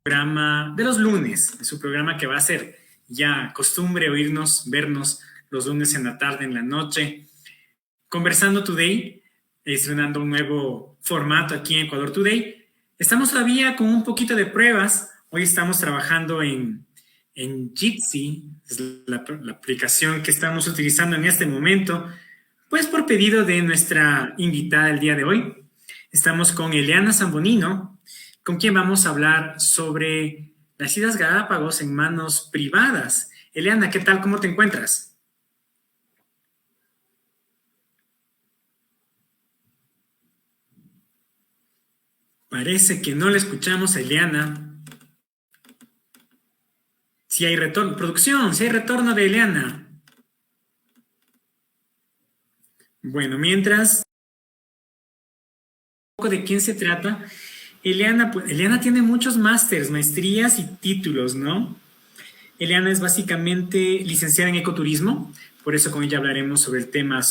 Programa de los lunes, de su programa que va a ser ya costumbre oírnos, vernos los lunes en la tarde, en la noche, Conversando Today, estrenando un nuevo formato aquí en Ecuador Today. Estamos todavía con un poquito de pruebas. Hoy estamos trabajando en Jitsi, es la aplicación que estamos utilizando en este momento, pues por pedido de nuestra invitada el día de hoy. Estamos con Eliana Zambonino, con quien vamos a hablar sobre las Islas Galápagos en manos privadas. Eliana, ¿qué tal? ¿Cómo te encuentras? Parece que no le escuchamos a Eliana. Si hay retorno, producción, si hay retorno de Eliana. Bueno, mientras, un poco de quién se trata. Eliana, pues, Eliana tiene muchos másters, maestrías y títulos, ¿no? Eliana es básicamente licenciada en ecoturismo, por eso con ella hablaremos sobre el tema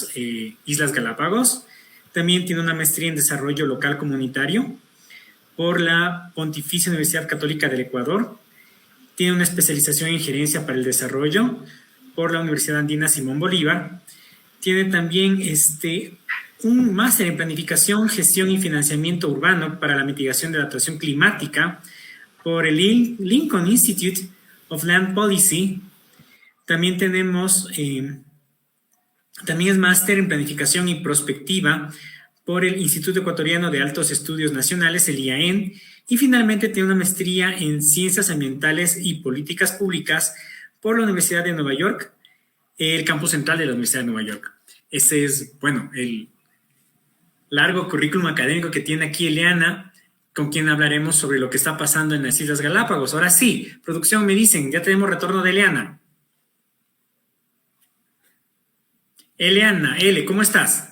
Islas Galápagos. También tiene una maestría en desarrollo local comunitario por la Pontificia Universidad Católica del Ecuador. Tiene una especialización en gerencia para el desarrollo por la Universidad Andina Simón Bolívar. Tiene también un máster en planificación, gestión y financiamiento urbano para la mitigación de la adaptación climática por el Lincoln Institute of Land Policy. También tenemos, también es máster en planificación y prospectiva por el Instituto Ecuatoriano de Altos Estudios Nacionales, el IAEN, y finalmente tiene una maestría en Ciencias Ambientales y Políticas Públicas por la Universidad de Nueva York, el campus central de la Universidad de Nueva York. Ese es, bueno, el largo currículum académico que tiene aquí Eliana, con quien hablaremos sobre lo que está pasando en las Islas Galápagos. Ahora sí, producción, me dicen, ya tenemos retorno de Eliana. Eliana, ¿cómo estás?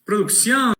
Producción.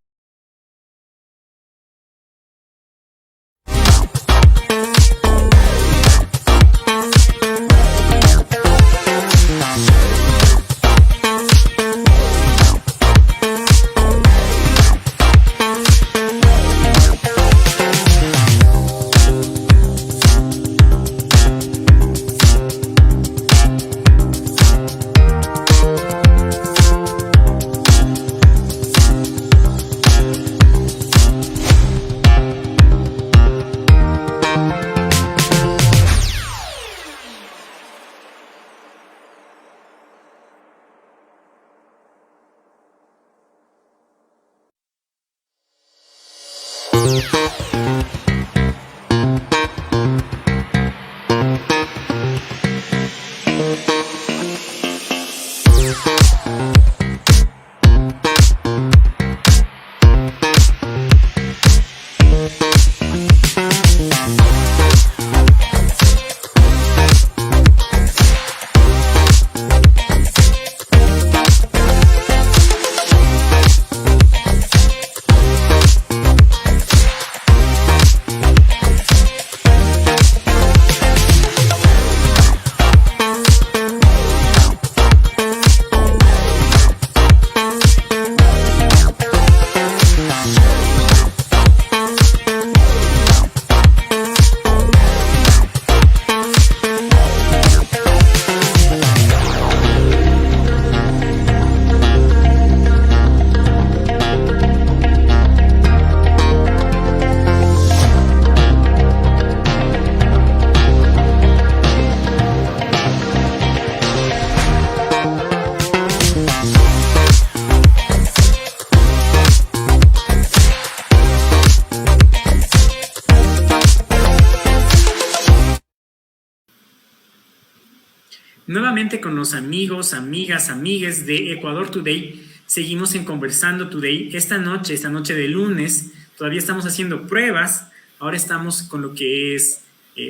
Nuevamente con los amigos, amigas, amigues de Ecuador Today, seguimos en Conversando Today. Esta noche de lunes, todavía estamos haciendo pruebas. Ahora estamos con lo que es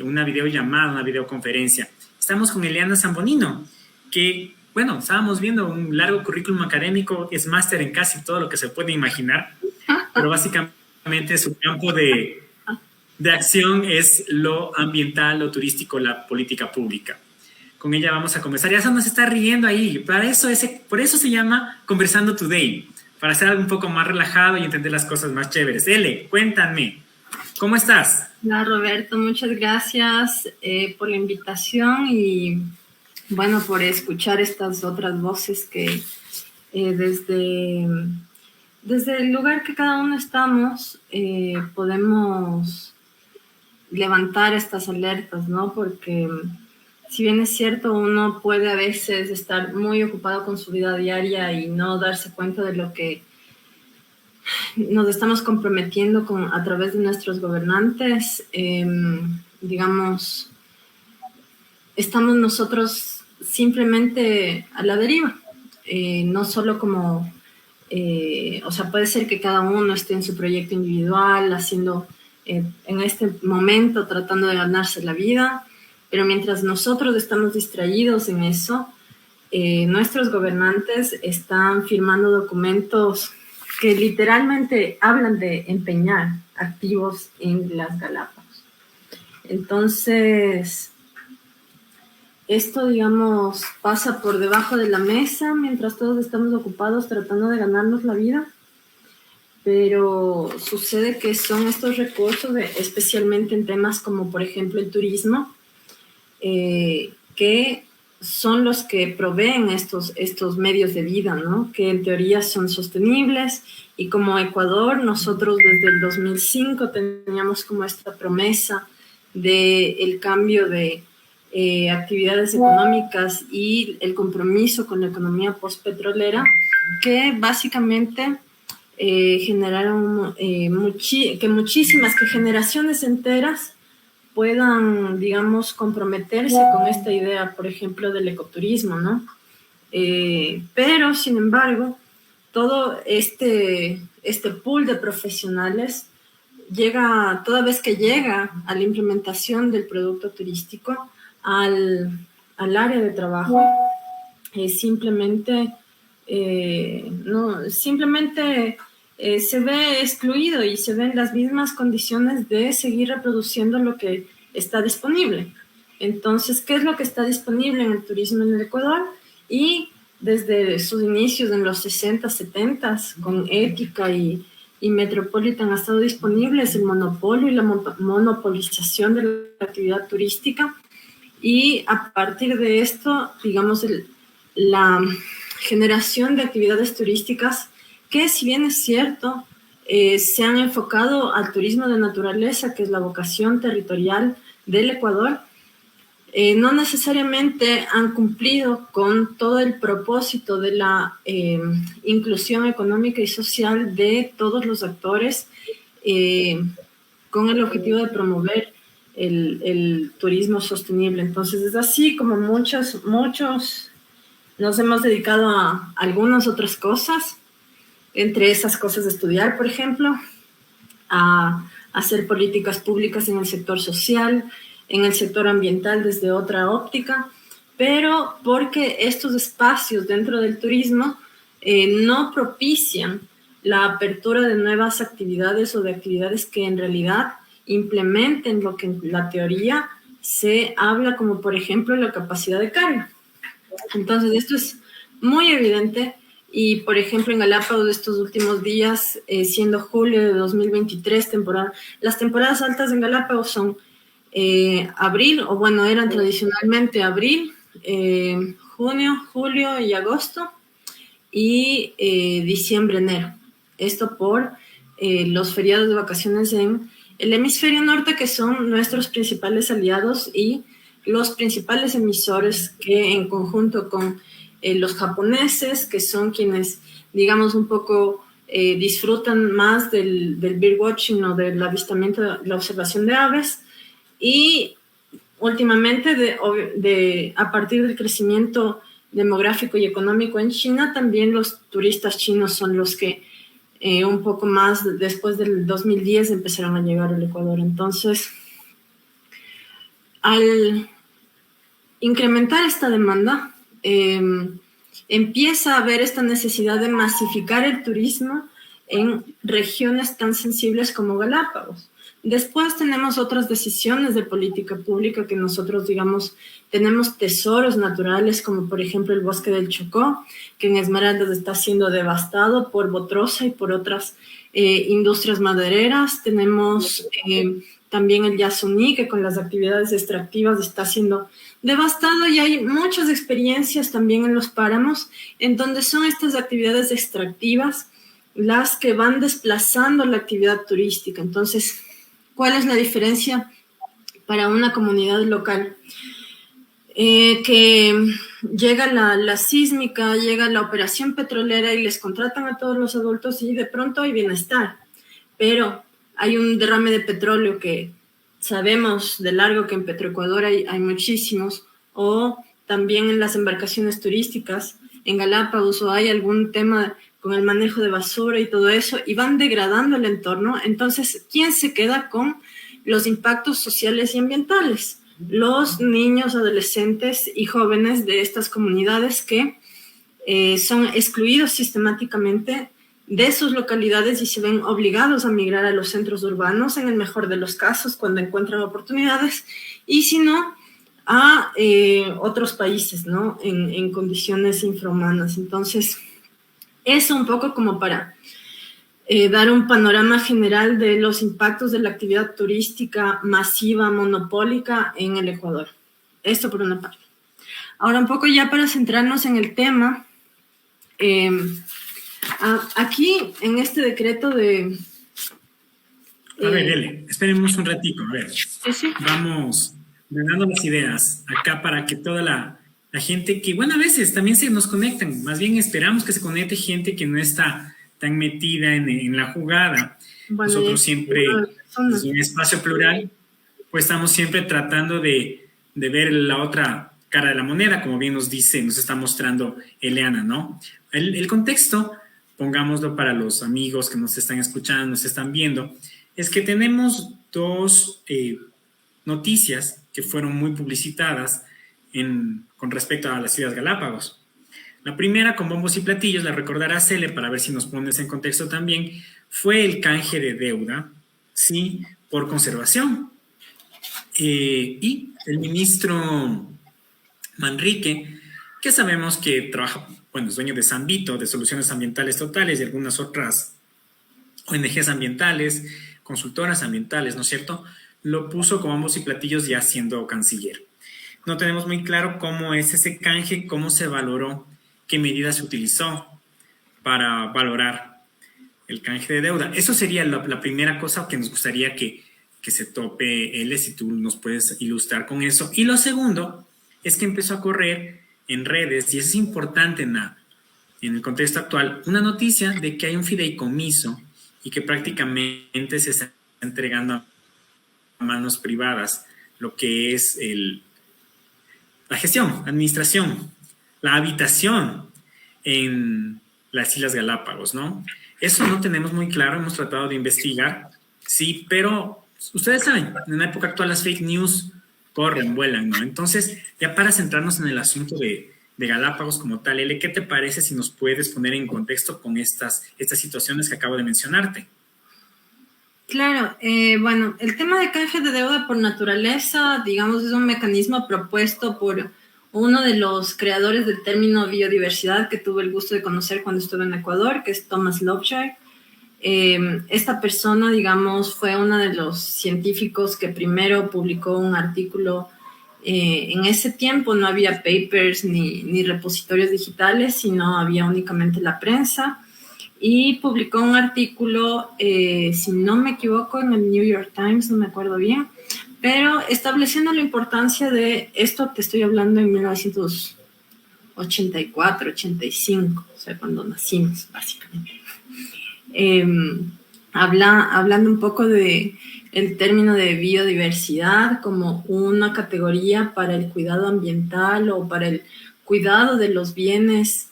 una videollamada, una videoconferencia. Estamos con Eliana Zambonino, que, bueno, estábamos viendo un largo currículum académico, es máster en casi todo lo que se puede imaginar, pero básicamente su campo de acción es lo ambiental, lo turístico, la política pública. Con ella vamos a conversar. Ya se nos está riendo ahí. Por eso se llama Conversando Today. para hacer algo un poco más relajado y entender las cosas más chéveres. Ele, cuéntame, ¿cómo estás? Hola Roberto, muchas gracias por la invitación y bueno, por escuchar estas otras voces que desde el lugar que cada uno estamos podemos levantar estas alertas, ¿no? Porque si bien es cierto, uno puede a veces estar muy ocupado con su vida diaria y no darse cuenta de lo que nos estamos comprometiendo a través de nuestros gobernantes, digamos, estamos nosotros simplemente a la deriva, no solo como, o sea, puede ser que cada uno esté en su proyecto individual, haciendo, en este momento, tratando de ganarse la vida, pero mientras nosotros estamos distraídos en eso, nuestros gobernantes están firmando documentos que literalmente hablan de empeñar activos en las Galápagos. Entonces, esto, digamos, pasa por debajo de la mesa mientras todos estamos ocupados tratando de ganarnos la vida, pero sucede que son estos recursos, especialmente en temas como, por ejemplo, el turismo, que son los que proveen estos medios de vida, ¿no? Que en teoría son sostenibles, y como Ecuador, nosotros desde el 2005 teníamos como esta promesa del cambio de actividades económicas y el compromiso con la economía postpetrolera, que básicamente generaron que generaciones enteras puedan, digamos, comprometerse con esta idea, por ejemplo, del ecoturismo, ¿no? Pero, sin embargo, todo este pool de profesionales toda vez que llega a la implementación del producto turístico, al área de trabajo, simplemente se ve excluido y se ven las mismas condiciones de seguir reproduciendo lo que está disponible. Entonces, ¿qué es lo que está disponible en el turismo en el Ecuador? Y desde sus inicios en los 60, 70, con Ética y Metropolitan, ha estado disponible el monopolio y la monopolización de la actividad turística. Y a partir de esto, digamos, la generación de actividades turísticas que, si bien es cierto, se han enfocado al turismo de naturaleza, que es la vocación territorial del Ecuador, no necesariamente han cumplido con todo el propósito de la inclusión económica y social de todos los actores, con el objetivo de promover el turismo sostenible. Entonces, es así como muchos nos hemos dedicado a algunas otras cosas, entre esas cosas de estudiar, por ejemplo, a hacer políticas públicas en el sector social, en el sector ambiental desde otra óptica, pero porque estos espacios dentro del turismo no propician la apertura de nuevas actividades o de actividades que en realidad implementen lo que en la teoría se habla, como por ejemplo la capacidad de carga. Entonces, esto es muy evidente. Y, por ejemplo, en Galápagos de estos últimos días, siendo julio de 2023, las temporadas altas en Galápagos son abril, o bueno, eran tradicionalmente abril, junio, julio y agosto, y diciembre, enero. Esto por los feriados de vacaciones en el hemisferio norte, que son nuestros principales aliados y los principales emisores, que en conjunto con los japoneses, que son quienes, digamos, un poco disfrutan más del birdwatching o del avistamiento, la observación de aves, y últimamente a partir del crecimiento demográfico y económico en China, también los turistas chinos son los que un poco más después del 2010 empezaron a llegar al Ecuador. Entonces, al incrementar esta demanda, empieza a haber esta necesidad de masificar el turismo en regiones tan sensibles como Galápagos. Después tenemos otras decisiones de política pública que nosotros, digamos, tenemos tesoros naturales, como por ejemplo el bosque del Chocó, que en Esmeraldas está siendo devastado por Botrosa y por otras industrias madereras. Tenemos también el Yasuní, que con las actividades extractivas está siendo devastado, y hay muchas experiencias también en los páramos, en donde son estas actividades extractivas las que van desplazando la actividad turística. Entonces, ¿cuál es la diferencia para una comunidad local? Que llega la sísmica, llega la operación petrolera y les contratan a todos los adultos y de pronto hay bienestar. Pero hay un derrame de petróleo que sabemos de largo que en Petroecuador hay muchísimos, o también en las embarcaciones turísticas, en Galápagos, o hay algún tema con el manejo de basura y todo eso, y van degradando el entorno. Entonces, ¿quién se queda con los impactos sociales y ambientales? Los niños, adolescentes y jóvenes de estas comunidades que son excluidos sistemáticamente de sus localidades y se ven obligados a migrar a los centros urbanos, en el mejor de los casos, cuando encuentran oportunidades, y si no, a otros países, ¿no? En condiciones infrahumanas. Entonces, eso un poco como para dar un panorama general de los impactos de la actividad turística masiva, monopólica en el Ecuador. Esto por una parte. Ahora, un poco ya para centrarnos en el tema, aquí en este decreto de... A ver, Ele, esperemos un ratito, a ver. Sí. Vamos dando las ideas acá para que toda la gente que, bueno, a veces también se nos conectan, más bien esperamos que se conecte gente que no está tan metida en la jugada. Bueno, nosotros siempre, desde un espacio plural, pues estamos siempre tratando de ver la otra cara de la moneda, como bien nos dice, nos está mostrando Eleana, ¿no? El contexto, pongámoslo para los amigos que nos están escuchando, nos están viendo, es que tenemos dos noticias que fueron muy publicitadas con respecto a las Islas Galápagos. La primera, con bombos y platillos, la recordará Cele, para ver si nos pones en contexto también, fue el canje de deuda, ¿sí?, por conservación. Y el ministro Manrique, que sabemos que trabaja, bueno, es dueño de San Vito, de Soluciones Ambientales Totales y algunas otras ONGs ambientales, consultoras ambientales, ¿no es cierto?, lo puso con bombos y platillos ya siendo canciller. No tenemos muy claro cómo es ese canje, cómo se valoró, qué medidas se utilizó para valorar el canje de deuda. Eso sería la primera cosa que nos gustaría que se tope, L, si tú nos puedes ilustrar con eso. Y lo segundo es que empezó a correr en redes, y eso es importante en el contexto actual, una noticia de que hay un fideicomiso y que prácticamente se está entregando a manos privadas lo que es la gestión, administración, la habitación en las Islas Galápagos, ¿no? Eso no tenemos muy claro, hemos tratado de investigar, sí, pero ustedes saben, en la época actual las fake news corren, vuelan, ¿no? Entonces, ya para centrarnos en el asunto de Galápagos como tal, Ele, ¿qué te parece si nos puedes poner en contexto con estas situaciones que acabo de mencionarte? Claro, bueno, el tema de canje de deuda por naturaleza, digamos, es un mecanismo propuesto por uno de los creadores del término biodiversidad que tuve el gusto de conocer cuando estuve en Ecuador, que es Thomas Lovejoy. Esta persona, digamos, fue uno de los científicos que primero publicó un artículo. En ese tiempo no había papers ni repositorios digitales, sino había únicamente la prensa. Y publicó un artículo, si no me equivoco, en el New York Times, no me acuerdo bien, pero estableciendo la importancia de esto, te estoy hablando en 1984, 85, o sea, cuando nacimos, básicamente. Hablando un poco de el término de biodiversidad como una categoría para el cuidado ambiental o para el cuidado de los bienes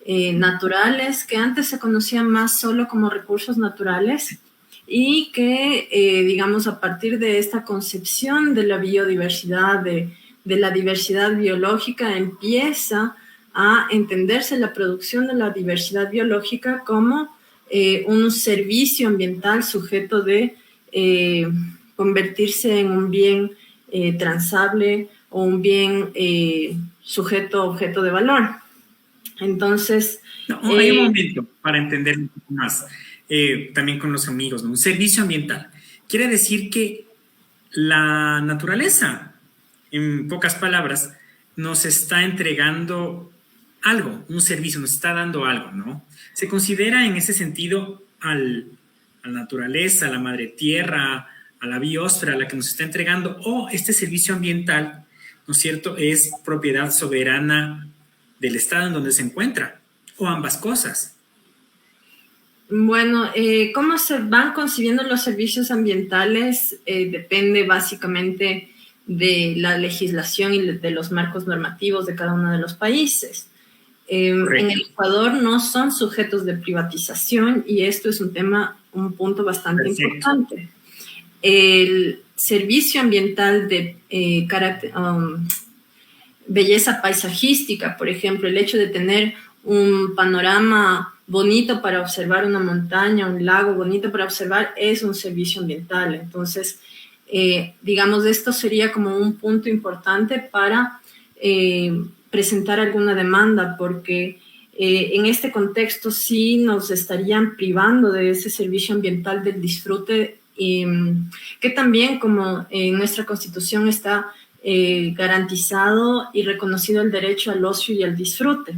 naturales, que antes se conocían más solo como recursos naturales, y que, digamos, a partir de esta concepción de la biodiversidad, de la diversidad biológica, empieza a entenderse la producción de la diversidad biológica como un servicio ambiental sujeto de convertirse en un bien transable o un bien sujeto a objeto de valor. Entonces... No, hay un momento para entender un poco más, también con los amigos, ¿no? Un servicio ambiental. Quiere decir que la naturaleza, en pocas palabras, nos está entregando algo, un servicio, nos está dando algo, ¿no? Se considera en ese sentido a la naturaleza, a la madre tierra, a la biosfera, a la que nos está entregando, o este servicio ambiental, ¿no es cierto?, es propiedad soberana del estado en donde se encuentra, o ambas cosas. Bueno, cómo se van concibiendo los servicios ambientales depende básicamente de la legislación y de los marcos normativos de cada uno de los países. En el Ecuador no son sujetos de privatización y esto es un punto bastante importante. El servicio ambiental de belleza paisajística, por ejemplo, el hecho de tener un panorama bonito para observar, una montaña, un lago bonito para observar, es un servicio ambiental. Entonces, digamos, esto sería como un punto importante para presentar alguna demanda, porque en este contexto sí nos estarían privando de ese servicio ambiental del disfrute, que también, como en nuestra Constitución está garantizado y reconocido el derecho al ocio y al disfrute.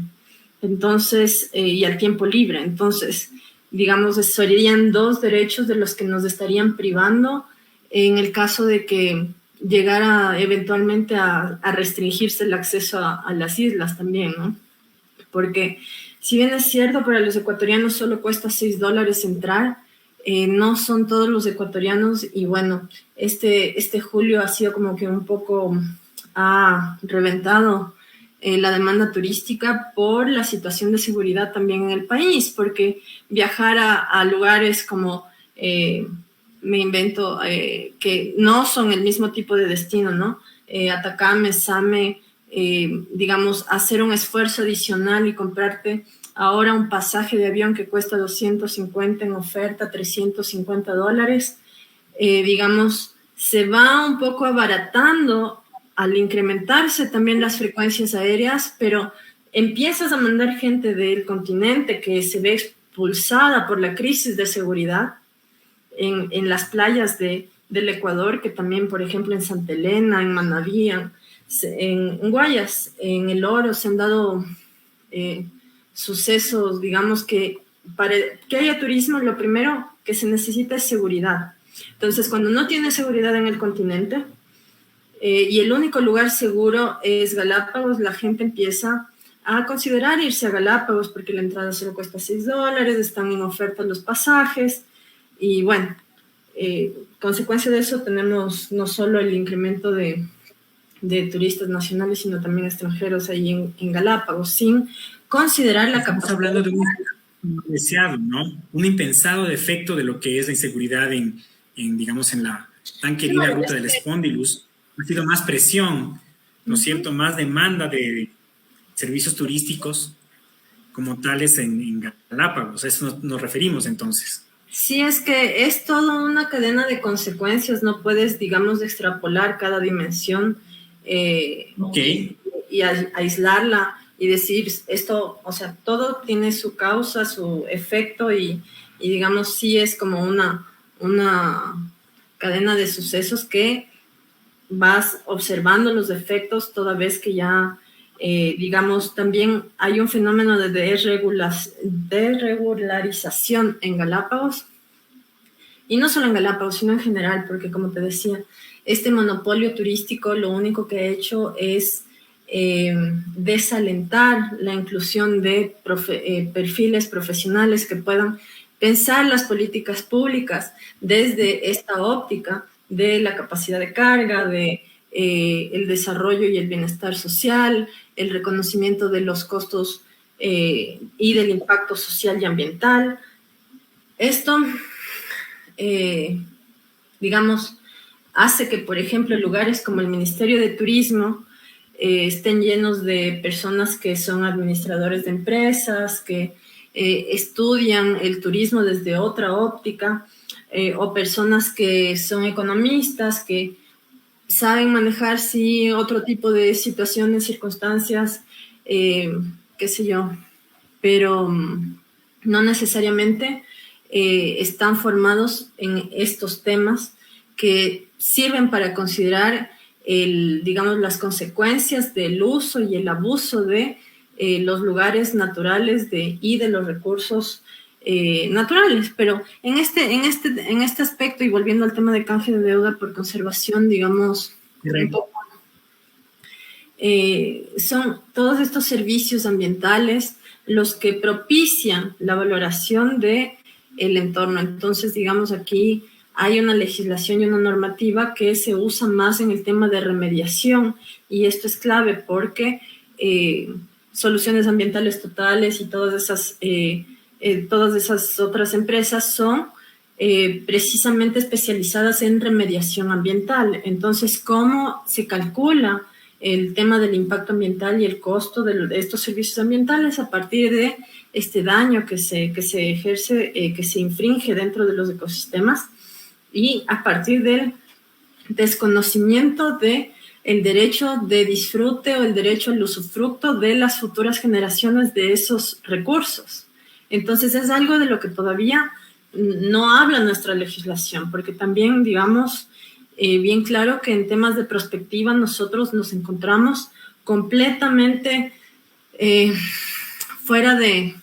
Entonces, y al tiempo libre. Entonces, digamos, serían dos derechos de los que nos estarían privando en el caso de que llegara eventualmente a restringirse el acceso a las islas también, ¿no? Porque si bien es cierto, para los ecuatorianos solo cuesta $6 entrar, no son todos los ecuatorianos y bueno, este julio ha sido como que un poco reventado la demanda turística por la situación de seguridad también en el país, porque viajar a lugares como, me invento, que no son el mismo tipo de destino, ¿no? Atacama, Same, digamos, hacer un esfuerzo adicional y comprarte ahora un pasaje de avión que cuesta 250 en oferta, $350, digamos, se va un poco abaratando al incrementarse también las frecuencias aéreas, pero empiezas a mandar gente del continente que se ve expulsada por la crisis de seguridad en las playas del Ecuador, que también, por ejemplo, en Santa Elena, en Manabí, en Guayas, en El Oro, se han dado sucesos, digamos, que para que haya turismo, lo primero que se necesita es seguridad. Entonces, cuando no tiene seguridad en el continente, y el único lugar seguro es Galápagos, la gente empieza a considerar irse a Galápagos porque la entrada solo cuesta $6, están en oferta los pasajes y bueno, consecuencia de eso tenemos no solo el incremento de turistas nacionales, sino también extranjeros ahí en Galápagos, sin considerar la capacidad. Estamos hablando de un deseado, ¿no? Un impensado defecto de lo que es la inseguridad digamos, en la tan querida ruta del Spondylus. Ha sido más presión, ¿no es cierto? Más demanda de servicios turísticos como tales en Galápagos. A eso nos referimos entonces. Sí, es que es toda una cadena de consecuencias. No puedes, digamos, extrapolar cada dimensión y aislarla y decir esto, o sea, todo tiene su causa, su efecto y digamos, sí es como una cadena de sucesos que vas observando los efectos toda vez que ya, digamos, también hay un fenómeno de desregularización en Galápagos, y no solo en Galápagos, sino en general, porque como te decía, este monopolio turístico lo único que ha hecho es desalentar la inclusión de perfiles profesionales que puedan pensar las políticas públicas desde esta óptica de la capacidad de carga, de el desarrollo y el bienestar social, el reconocimiento de los costos y del impacto social y ambiental. Esto, digamos, hace que, por ejemplo, lugares como el Ministerio de Turismo estén llenos de personas que son administradores de empresas, que estudian el turismo desde otra óptica, o personas que son economistas, que saben manejar, sí, otro tipo de situaciones, circunstancias, qué sé yo, pero no necesariamente están formados en estos temas que sirven para considerar digamos, las consecuencias del uso y el abuso de los lugares naturales y de los recursos naturales. Pero en este aspecto, y volviendo al tema de canje de deuda por conservación, digamos, un poco, son todos estos servicios ambientales los que propician la valoración del entorno. Entonces, digamos, aquí hay una legislación y una normativa que se usa más en el tema de remediación, y esto es clave porque soluciones ambientales totales y todas esas otras empresas son precisamente especializadas en remediación ambiental. Entonces, ¿cómo se calcula el tema del impacto ambiental y el costo de estos servicios ambientales a partir de este daño que se ejerce, que se infringe dentro de los ecosistemas, y a partir del desconocimiento del derecho de disfrute o el derecho al usufructo de las futuras generaciones de esos recursos? Entonces es algo de lo que todavía no habla nuestra legislación, porque también, digamos, bien claro que en temas de prospectiva nosotros nos encontramos completamente fuera del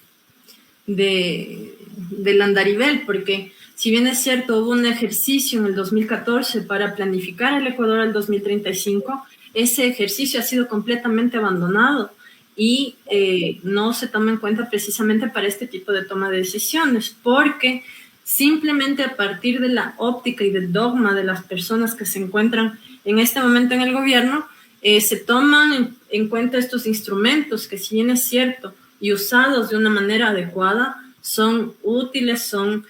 andarivel, porque si bien es cierto, hubo un ejercicio en el 2014 para planificar el Ecuador al 2035, ese ejercicio ha sido completamente abandonado y no se toma en cuenta precisamente para este tipo de toma de decisiones, porque simplemente a partir de la óptica y del dogma de las personas que se encuentran en este momento en el gobierno, se toman en cuenta estos instrumentos que, si bien es cierto, y usados de una manera adecuada, son útiles, son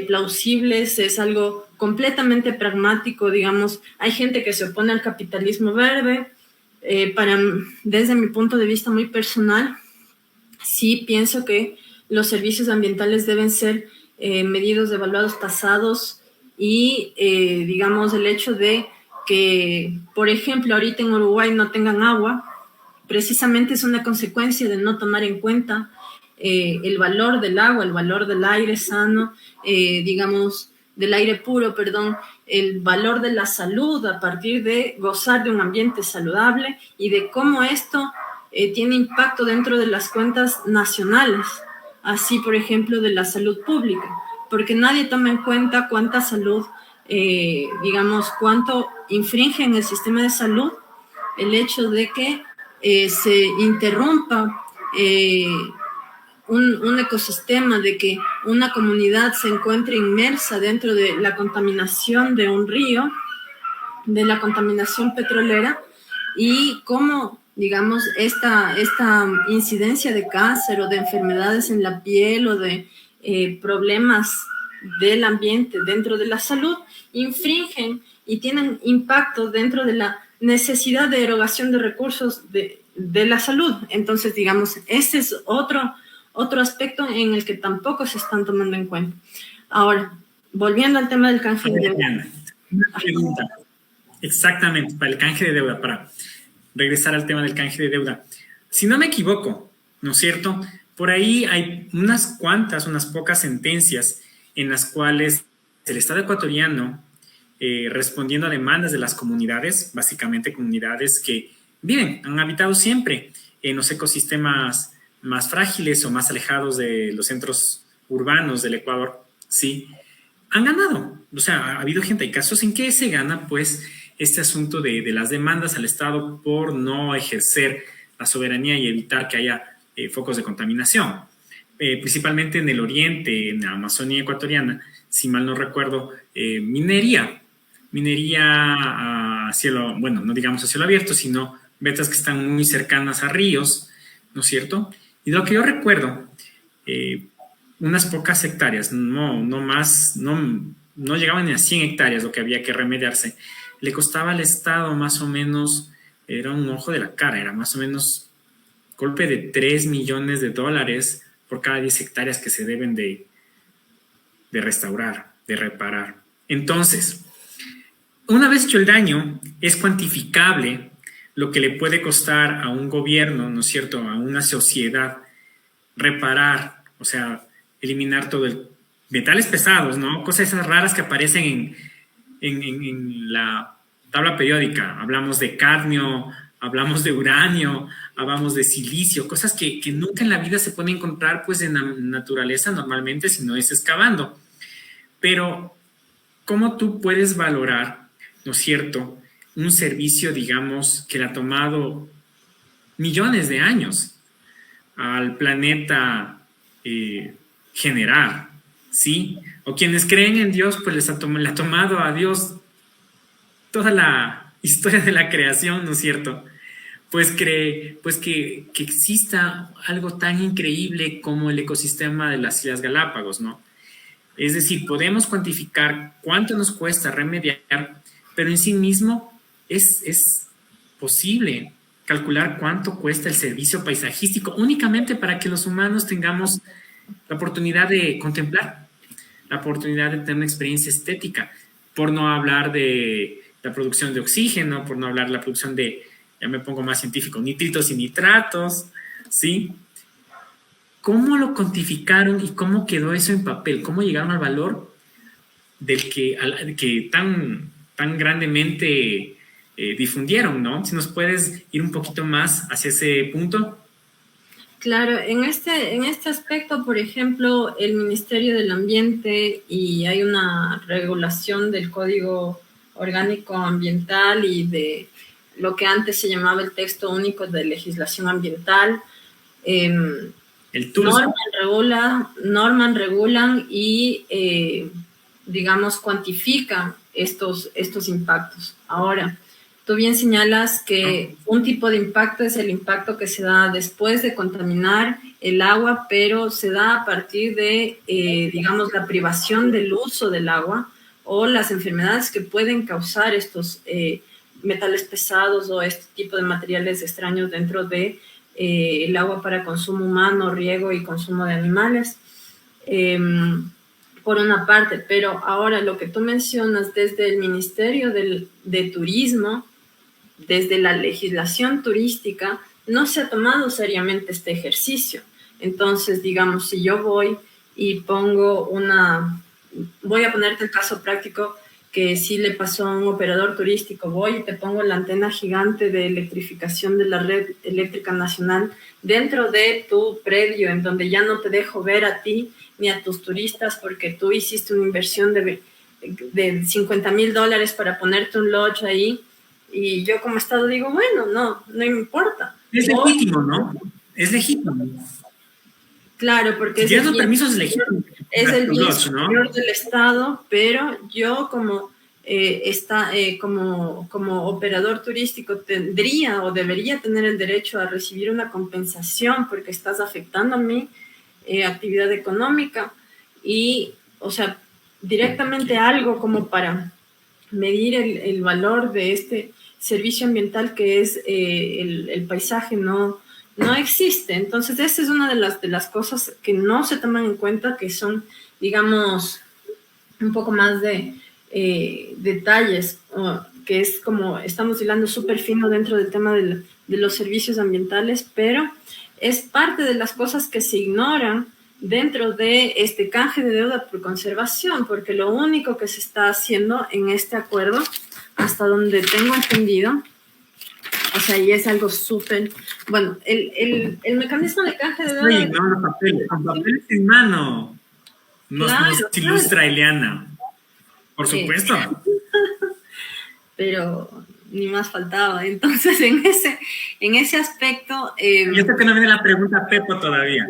plausibles, es algo completamente pragmático, digamos. Hay gente que se opone al capitalismo verde. Desde mi punto de vista muy personal, sí pienso que los servicios ambientales deben ser medidos, evaluados, tasados, y digamos el hecho de que, por ejemplo, ahorita en Uruguay no tengan agua, precisamente es una consecuencia de no tomar en cuenta el valor del agua, el valor del aire sano, digamos, del aire puro, perdón, el valor de la salud a partir de gozar de un ambiente saludable, y de cómo esto tiene impacto dentro de las cuentas nacionales, así, por ejemplo, de la salud pública, porque nadie toma en cuenta cuánta salud, digamos, cuánto infringe en el sistema de salud el hecho de que se interrumpa un ecosistema, de que una comunidad se encuentre inmersa dentro de la contaminación de un río, de la contaminación petrolera, y cómo, digamos, esta incidencia de cáncer o de enfermedades en la piel o de problemas del ambiente dentro de la salud infringen y tienen impacto dentro de la necesidad de erogación de recursos de la salud. Entonces, digamos, ese es otro aspecto en el que tampoco se están tomando en cuenta. Ahora, volviendo al tema del canje de deuda. Una pregunta. Exactamente, para el canje de deuda, para regresar al tema del canje de deuda. Si no me equivoco, ¿no es cierto? Por ahí hay unas pocas sentencias en las cuales el Estado ecuatoriano, respondiendo a demandas de las comunidades, básicamente comunidades que han habitado siempre en los ecosistemas más frágiles o más alejados de los centros urbanos del Ecuador, sí, han ganado. O sea, ha habido gente, hay casos en que se gana, pues, este asunto de las demandas al Estado por no ejercer la soberanía y evitar que haya focos de contaminación. Principalmente en el oriente, en la Amazonía ecuatoriana, si mal no recuerdo, minería a cielo, bueno, no digamos a cielo abierto, sino vetas que están muy cercanas a ríos, ¿no es cierto? Y de lo que yo recuerdo, unas pocas hectáreas, no llegaban ni a 100 hectáreas lo que había que remediarse, le costaba al Estado más o menos, era un ojo de la cara, era más o menos golpe de $3 millones por cada 10 hectáreas que se deben de restaurar. de reparar. Entonces, una vez hecho el daño, es cuantificable lo que le puede costar a un gobierno, ¿no es cierto?, a una sociedad reparar, o sea, eliminar todo el metales pesados, ¿no? Cosas esas raras que aparecen en la tabla periódica. Hablamos de cadmio, hablamos de uranio, hablamos de silicio, cosas que nunca en la vida se pueden encontrar pues en la naturaleza normalmente si no es excavando. Pero, ¿cómo tú puedes valorar, ¿no es cierto?, un servicio, digamos, que le ha tomado millones de años al planeta generar, ¿sí? O quienes creen en Dios, pues le ha tomado a Dios toda la historia de la creación, ¿no es cierto? Pues que exista algo tan increíble como el ecosistema de las Islas Galápagos, ¿no? Es decir, podemos cuantificar cuánto nos cuesta remediar, pero en sí mismo es posible calcular cuánto cuesta el servicio paisajístico únicamente para que los humanos tengamos la oportunidad de contemplar, la oportunidad de tener una experiencia estética, por no hablar de la producción de oxígeno, por no hablar de la producción de, ya me pongo más científico, nitritos y nitratos, ¿sí? ¿Cómo lo cuantificaron y cómo quedó eso en papel? ¿Cómo llegaron al valor del que tan grandemente difundieron, ¿no? Si nos puedes ir un poquito más hacia ese punto. Claro, en este aspecto, por ejemplo, el Ministerio del Ambiente y hay una regulación del Código Orgánico Ambiental y de lo que antes se llamaba el Texto Único de Legislación Ambiental. El TULS. Norman regulan y, digamos, cuantifican estos impactos. Ahora, tú bien señalas que un tipo de impacto es el impacto que se da después de contaminar el agua, pero se da a partir de, digamos, la privación del uso del agua o las enfermedades que pueden causar estos metales pesados o este tipo de materiales extraños dentro de el agua para consumo humano, riego y consumo de animales. Por una parte, pero ahora lo que tú mencionas desde el Ministerio de Turismo, desde la legislación turística, no se ha tomado seriamente este ejercicio. Entonces, digamos, si yo voy y voy a ponerte el caso práctico que sí le pasó a un operador turístico, voy y te pongo la antena gigante de electrificación de la red eléctrica nacional dentro de tu predio, en donde ya no te dejo ver a ti ni a tus turistas porque tú hiciste una inversión de $50,000 para ponerte un lodge ahí. Y yo como Estado digo, bueno, no me importa. Es legítimo, ¿no? Es legítimo. Claro, porque si es, el permiso es legítimo. Es el bien superior del Estado, pero yo como como operador turístico tendría o debería tener el derecho a recibir una compensación porque estás afectando a mi actividad económica y, o sea, directamente algo como para medir el valor de este servicio ambiental que es el paisaje no existe. Entonces, esa es una de las cosas que no se toman en cuenta, que son, digamos, un poco más de detalles, que es como estamos hilando súper fino dentro del tema de los servicios ambientales, pero es parte de las cosas que se ignoran dentro de este canje de deuda por conservación, porque lo único que se está haciendo en este acuerdo, hasta donde tengo entendido, o sea, y es algo súper... Bueno, el mecanismo de canje de deuda... Sí, no, los papeles en mano. Nos ilustra Eliana. Por supuesto. Pero ni más faltaba. Entonces, en ese aspecto... Yo sé que no viene la pregunta Pepo todavía.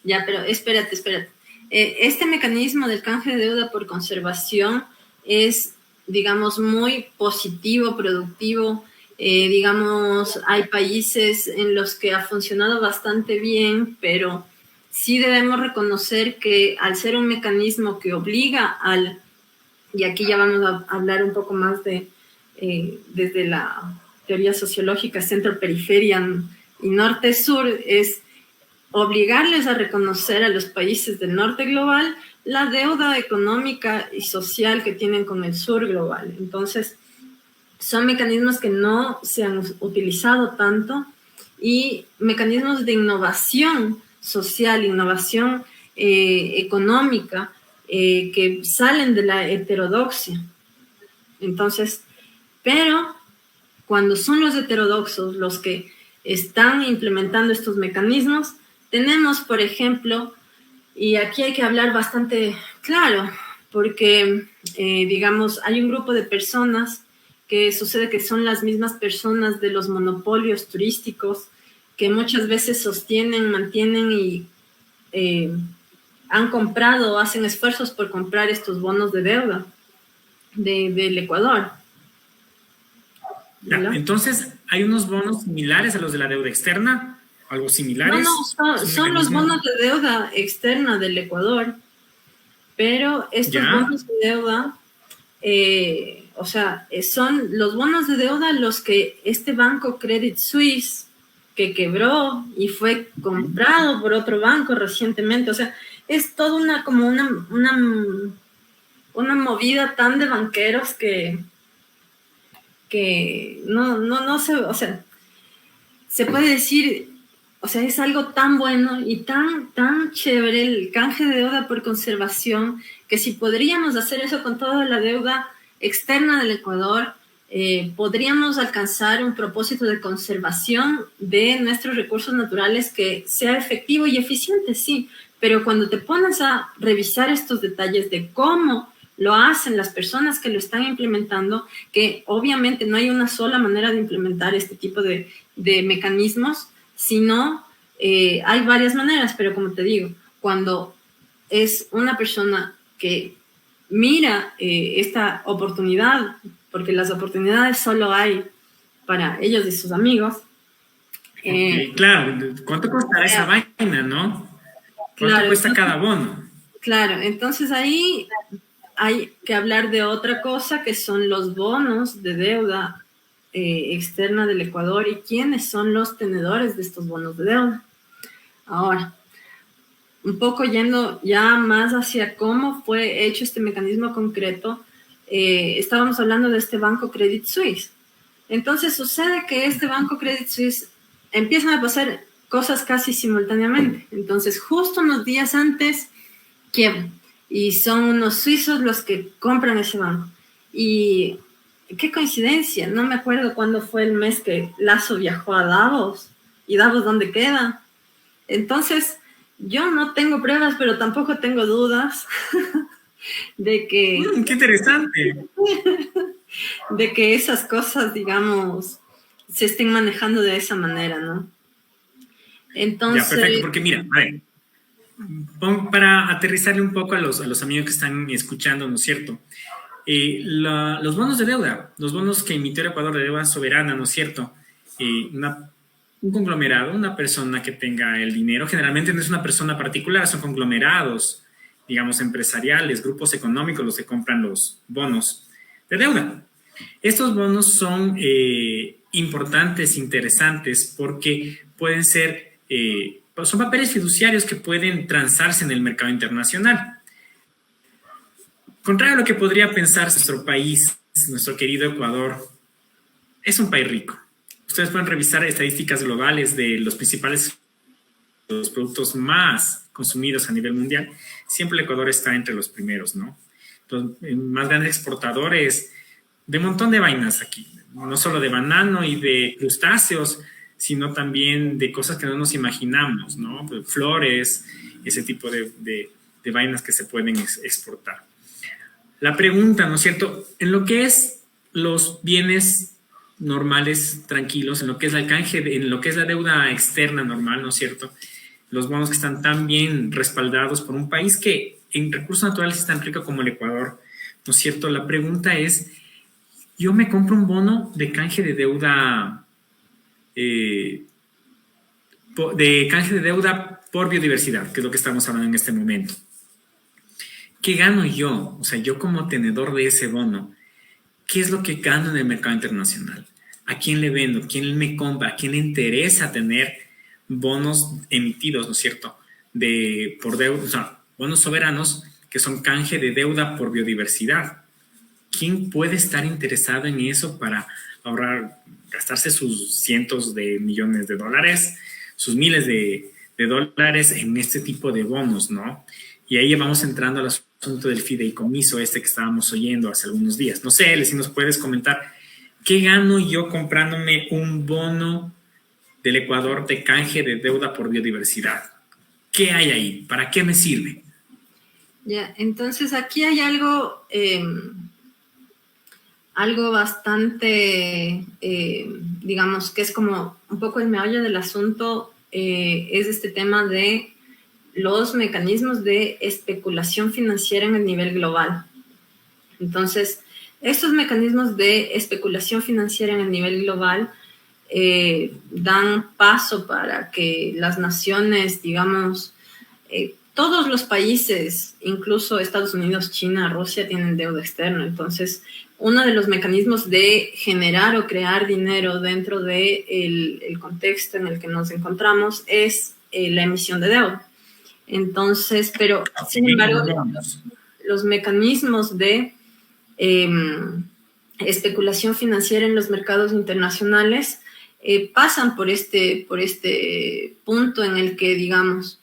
Ya, pero espérate. Este mecanismo del canje de deuda por conservación es, digamos, muy positivo, productivo. Digamos, hay países en los que ha funcionado bastante bien, pero sí debemos reconocer que al ser un mecanismo que obliga y aquí ya vamos a hablar un poco más desde la teoría sociológica, centro-periferia y norte-sur, es obligarles a reconocer a los países del norte global la deuda económica y social que tienen con el sur global. Entonces, son mecanismos que no se han utilizado tanto y mecanismos de innovación social, innovación económica que salen de la heterodoxia. Entonces, pero cuando son los heterodoxos los que están implementando estos mecanismos, tenemos, por ejemplo, y aquí hay que hablar bastante claro, porque, digamos, hay un grupo de personas que sucede que son las mismas personas de los monopolios turísticos que muchas veces sostienen, mantienen y han comprado o hacen esfuerzos por comprar estos bonos de deuda del Ecuador. Ya, entonces, ¿hay unos bonos similares a los de la deuda externa? ¿Algo similares? No, son los bonos de deuda externa del Ecuador, pero estos bonos de deuda, o sea, son los bonos de deuda los que este banco Credit Suisse, que quebró y fue comprado por otro banco recientemente, o sea, es toda una movida tan de banqueros que no sé, o sea, se puede decir, o sea, es algo tan bueno y tan chévere el canje de deuda por conservación, que si podríamos hacer eso con toda la deuda externa del Ecuador, podríamos alcanzar un propósito de conservación de nuestros recursos naturales que sea efectivo y eficiente, sí, pero cuando te pones a revisar estos detalles de cómo lo hacen las personas que lo están implementando, que obviamente no hay una sola manera de implementar este tipo de mecanismos, sino hay varias maneras, pero como te digo, cuando es una persona que mira esta oportunidad, porque las oportunidades solo hay para ellos y sus amigos. Claro, ¿cuánto costará esa vaina, no? ¿Cuánto cuesta cada bono? Claro, entonces ahí hay que hablar de otra cosa, que son los bonos de deuda externa del Ecuador y quiénes son los tenedores de estos bonos de deuda. Ahora, un poco yendo ya más hacia cómo fue hecho este mecanismo concreto, estábamos hablando de este banco Credit Suisse. Entonces sucede que este banco Credit Suisse empiezan a pasar cosas casi simultáneamente. Entonces, justo unos días antes, quiebran. Y son unos suizos los que compran ese banco. Y qué coincidencia, no me acuerdo cuándo fue el mes que Lazo viajó a Davos. ¿Y Davos dónde queda? Entonces, yo no tengo pruebas, pero tampoco tengo dudas de que... ¡Qué interesante! De que esas cosas, digamos, se estén manejando de esa manera, ¿no? Entonces... Ya, perfecto, porque mira, a ver, para aterrizarle un poco a los amigos que están escuchando, ¿no es cierto? Los bonos de deuda, los bonos que emitió el Ecuador de deuda soberana, ¿no es cierto? Un conglomerado, una persona que tenga el dinero, generalmente no es una persona particular, son conglomerados, digamos, empresariales, grupos económicos los que compran los bonos de deuda. Estos bonos son importantes, interesantes, porque pueden ser, son papeles fiduciarios que pueden transarse en el mercado internacional. Contrario a lo que podría pensar nuestro país, nuestro querido Ecuador, es un país rico. Ustedes pueden revisar estadísticas globales de los principales los productos más consumidos a nivel mundial. Siempre el Ecuador está entre los primeros, ¿no? Los más grandes exportadores de un montón de vainas aquí. No solo de banano y de crustáceos, sino también de cosas que no nos imaginamos, ¿no? Flores, ese tipo de vainas que se pueden exportar. La pregunta, ¿no es cierto? En lo que es los bienes normales, tranquilos, en lo que es el canje, en lo que es la deuda externa normal, ¿no es cierto? Los bonos que están tan bien respaldados por un país que en recursos naturales es tan rico como el Ecuador, ¿no es cierto? La pregunta es, yo me compro un bono de canje de deuda por biodiversidad, que es lo que estamos hablando en este momento. ¿Qué gano yo? O sea, yo como tenedor de ese bono, ¿qué es lo que gano en el mercado internacional? ¿A quién le vendo? ¿Quién me compra? ¿A quién le interesa tener bonos emitidos, ¿no es cierto? Por deuda, o sea, bonos soberanos que son canje de deuda por biodiversidad. ¿Quién puede estar interesado en eso para ahorrar, gastarse sus cientos de millones de dólares, sus miles de dólares en este tipo de bonos, ¿no? Y ahí vamos entrando al asunto del fideicomiso que estábamos oyendo hace algunos días. No sé, Eli, si nos puedes comentar, ¿qué gano yo comprándome un bono del Ecuador de canje de deuda por biodiversidad? ¿Qué hay ahí? ¿Para qué me sirve? Ya, entonces aquí hay algo, algo bastante, digamos, que es como un poco el meollo del asunto, es este tema de los mecanismos de especulación financiera en el nivel global. Entonces, estos mecanismos de especulación financiera en el nivel global dan paso para que las naciones, digamos, todos los países, incluso Estados Unidos, China, Rusia, tienen deuda externa. Entonces, uno de los mecanismos de generar o crear dinero dentro del contexto en el que nos encontramos es la emisión de deuda. Entonces, pero, sin embargo, los mecanismos de especulación financiera en los mercados internacionales pasan por este punto en el que, digamos,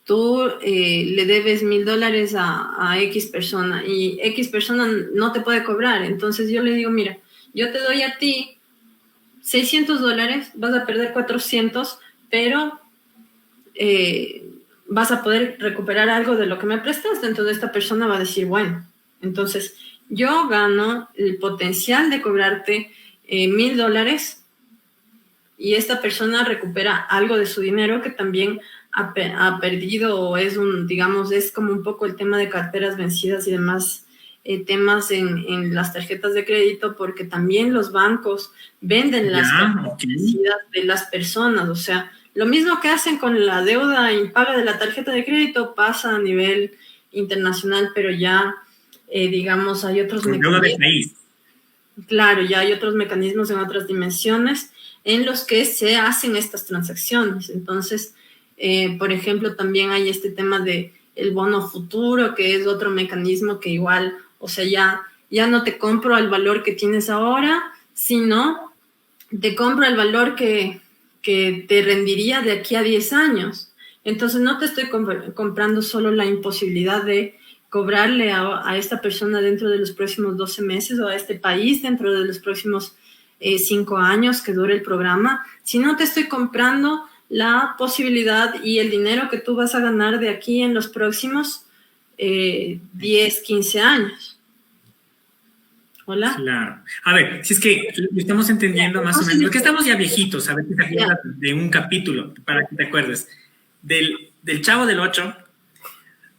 tú le debes $1,000 a X persona y X persona no te puede cobrar. Entonces yo le digo, mira, yo te doy a ti $600, vas a perder 400, pero vas a poder recuperar algo de lo que me prestaste. Entonces esta persona va a decir, bueno, entonces yo gano el potencial de cobrarte $1,000 y esta persona recupera algo de su dinero que también ha perdido, o es digamos, es como un poco el tema de carteras vencidas y demás temas en las tarjetas de crédito, porque también los bancos venden las carteras vencidas de las personas. O sea, lo mismo que hacen con la deuda impaga de la tarjeta de crédito pasa a nivel internacional, pero ya, digamos, hay otros mecanismos. Claro, ya hay otros mecanismos en otras dimensiones en los que se hacen estas transacciones. Entonces, por ejemplo, también hay este tema de el bono futuro, que es otro mecanismo que igual, o sea, ya no te compro al valor que tienes ahora, sino te compro al valor que te rendiría de aquí a 10 años. Entonces, no te estoy comprando solo la imposibilidad de cobrarle a esta persona dentro de los próximos 12 meses o a este país dentro de los próximos 5 años que dure el programa, sino te estoy comprando la posibilidad y el dinero que tú vas a ganar de aquí en los próximos 10, 15 años. ¿Hola? Claro. A ver, si es que lo estamos entendiendo más o menos, porque estamos ya viejitos, a ver si te acuerdas de un capítulo, para que te acuerdes, del Chavo del Ocho,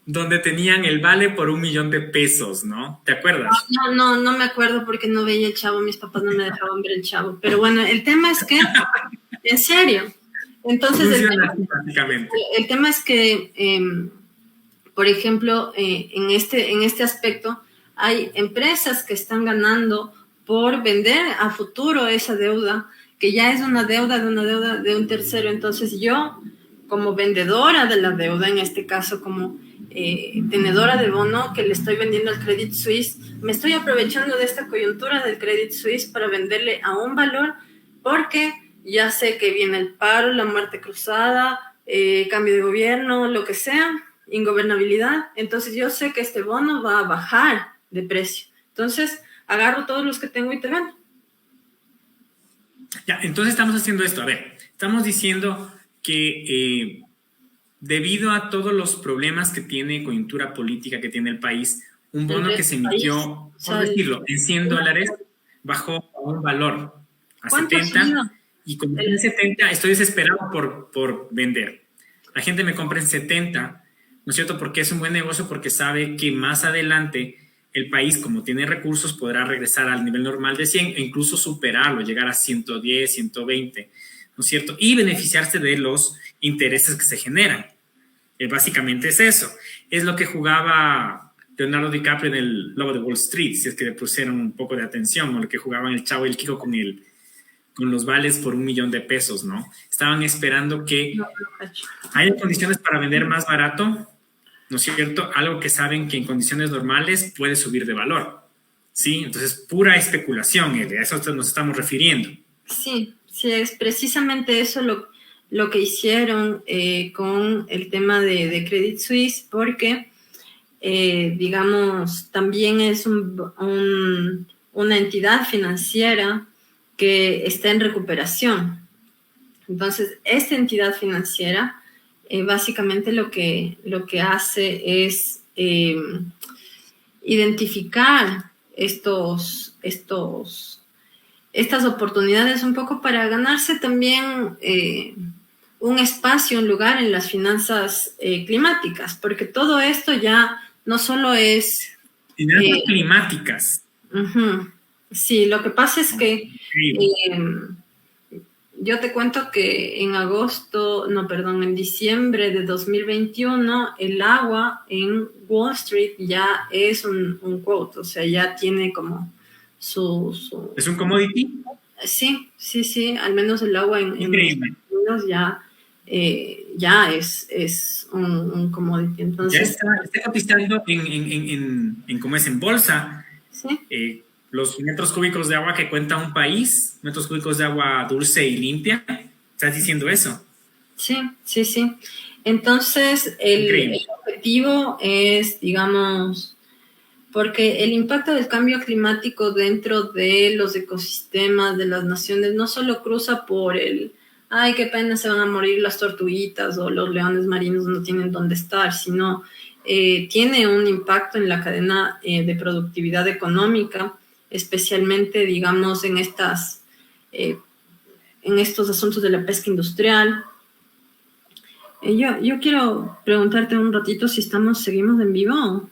donde tenían el vale por $1,000,000, ¿no? ¿Te acuerdas? No me acuerdo porque no veía el Chavo, mis papás no me dejaban ver el Chavo, pero bueno, el tema es que, en serio, entonces el tema es que, por ejemplo, en este aspecto, hay empresas que están ganando por vender a futuro esa deuda, que ya es una deuda de un tercero. Entonces yo, como vendedora de la deuda, en este caso como tenedora de bono que le estoy vendiendo al Credit Suisse, me estoy aprovechando de esta coyuntura del Credit Suisse para venderle a un valor, porque ya sé que viene el paro, la muerte cruzada, cambio de gobierno, lo que sea, ingobernabilidad. Entonces yo sé que este bono va a bajar de precio. Entonces agarro todos los que tengo y te gano. Ya, entonces estamos haciendo esto. A ver, estamos diciendo que debido a todos los problemas que tiene, coyuntura política que tiene el país, un bono que se emitió, por decirlo, en $100 bajó a un valor a 70, y con el 70 estoy desesperado por vender. La gente me compra en 70, ¿no es cierto? Porque es un buen negocio, porque sabe que más adelante el país, como tiene recursos, podrá regresar al nivel normal de 100 e incluso superarlo, llegar a 110, 120, ¿no es cierto? Y beneficiarse de los intereses que se generan. Básicamente es eso. Es lo que jugaba Leonardo DiCaprio en El Lobo de Wall Street, si es que le pusieron un poco de atención, o lo que jugaban el Chavo y el Kiko con con los vales por 1 millón de pesos, ¿no? Estaban esperando que No, no cacho. haya condiciones para vender más barato, ¿no es cierto? Algo que saben que en condiciones normales puede subir de valor, ¿sí? Entonces, pura especulación, a eso nos estamos refiriendo. Sí, sí, es precisamente eso lo que hicieron con el tema de Credit Suisse, porque, digamos, también es una entidad financiera que está en recuperación. Entonces, esta entidad financiera básicamente lo que hace es identificar estas oportunidades un poco para ganarse también un espacio, un lugar en las finanzas climáticas, porque todo esto ya no solo es... Finanzas climáticas. Sí, lo que pasa es que yo te cuento que en diciembre de 2021, el agua en Wall Street ya es un quote, o sea, ya tiene como su... ¿Es un commodity? Sí, al menos el agua en Estados Unidos ya es un commodity. Entonces, Ya está cotizando en ¿cómo es? En bolsa. Sí. Los metros cúbicos de agua que cuenta un país, metros cúbicos de agua dulce y limpia. ¿Estás diciendo eso? Sí. Entonces, el objetivo es, digamos, porque el impacto del cambio climático dentro de los ecosistemas de las naciones no solo cruza por ay, qué pena, se van a morir las tortuguitas o los leones marinos no tienen dónde estar, sino tiene un impacto en la cadena de productividad económica, especialmente, digamos, en estos asuntos de la pesca industrial. Yo quiero preguntarte un ratito si seguimos en vivo.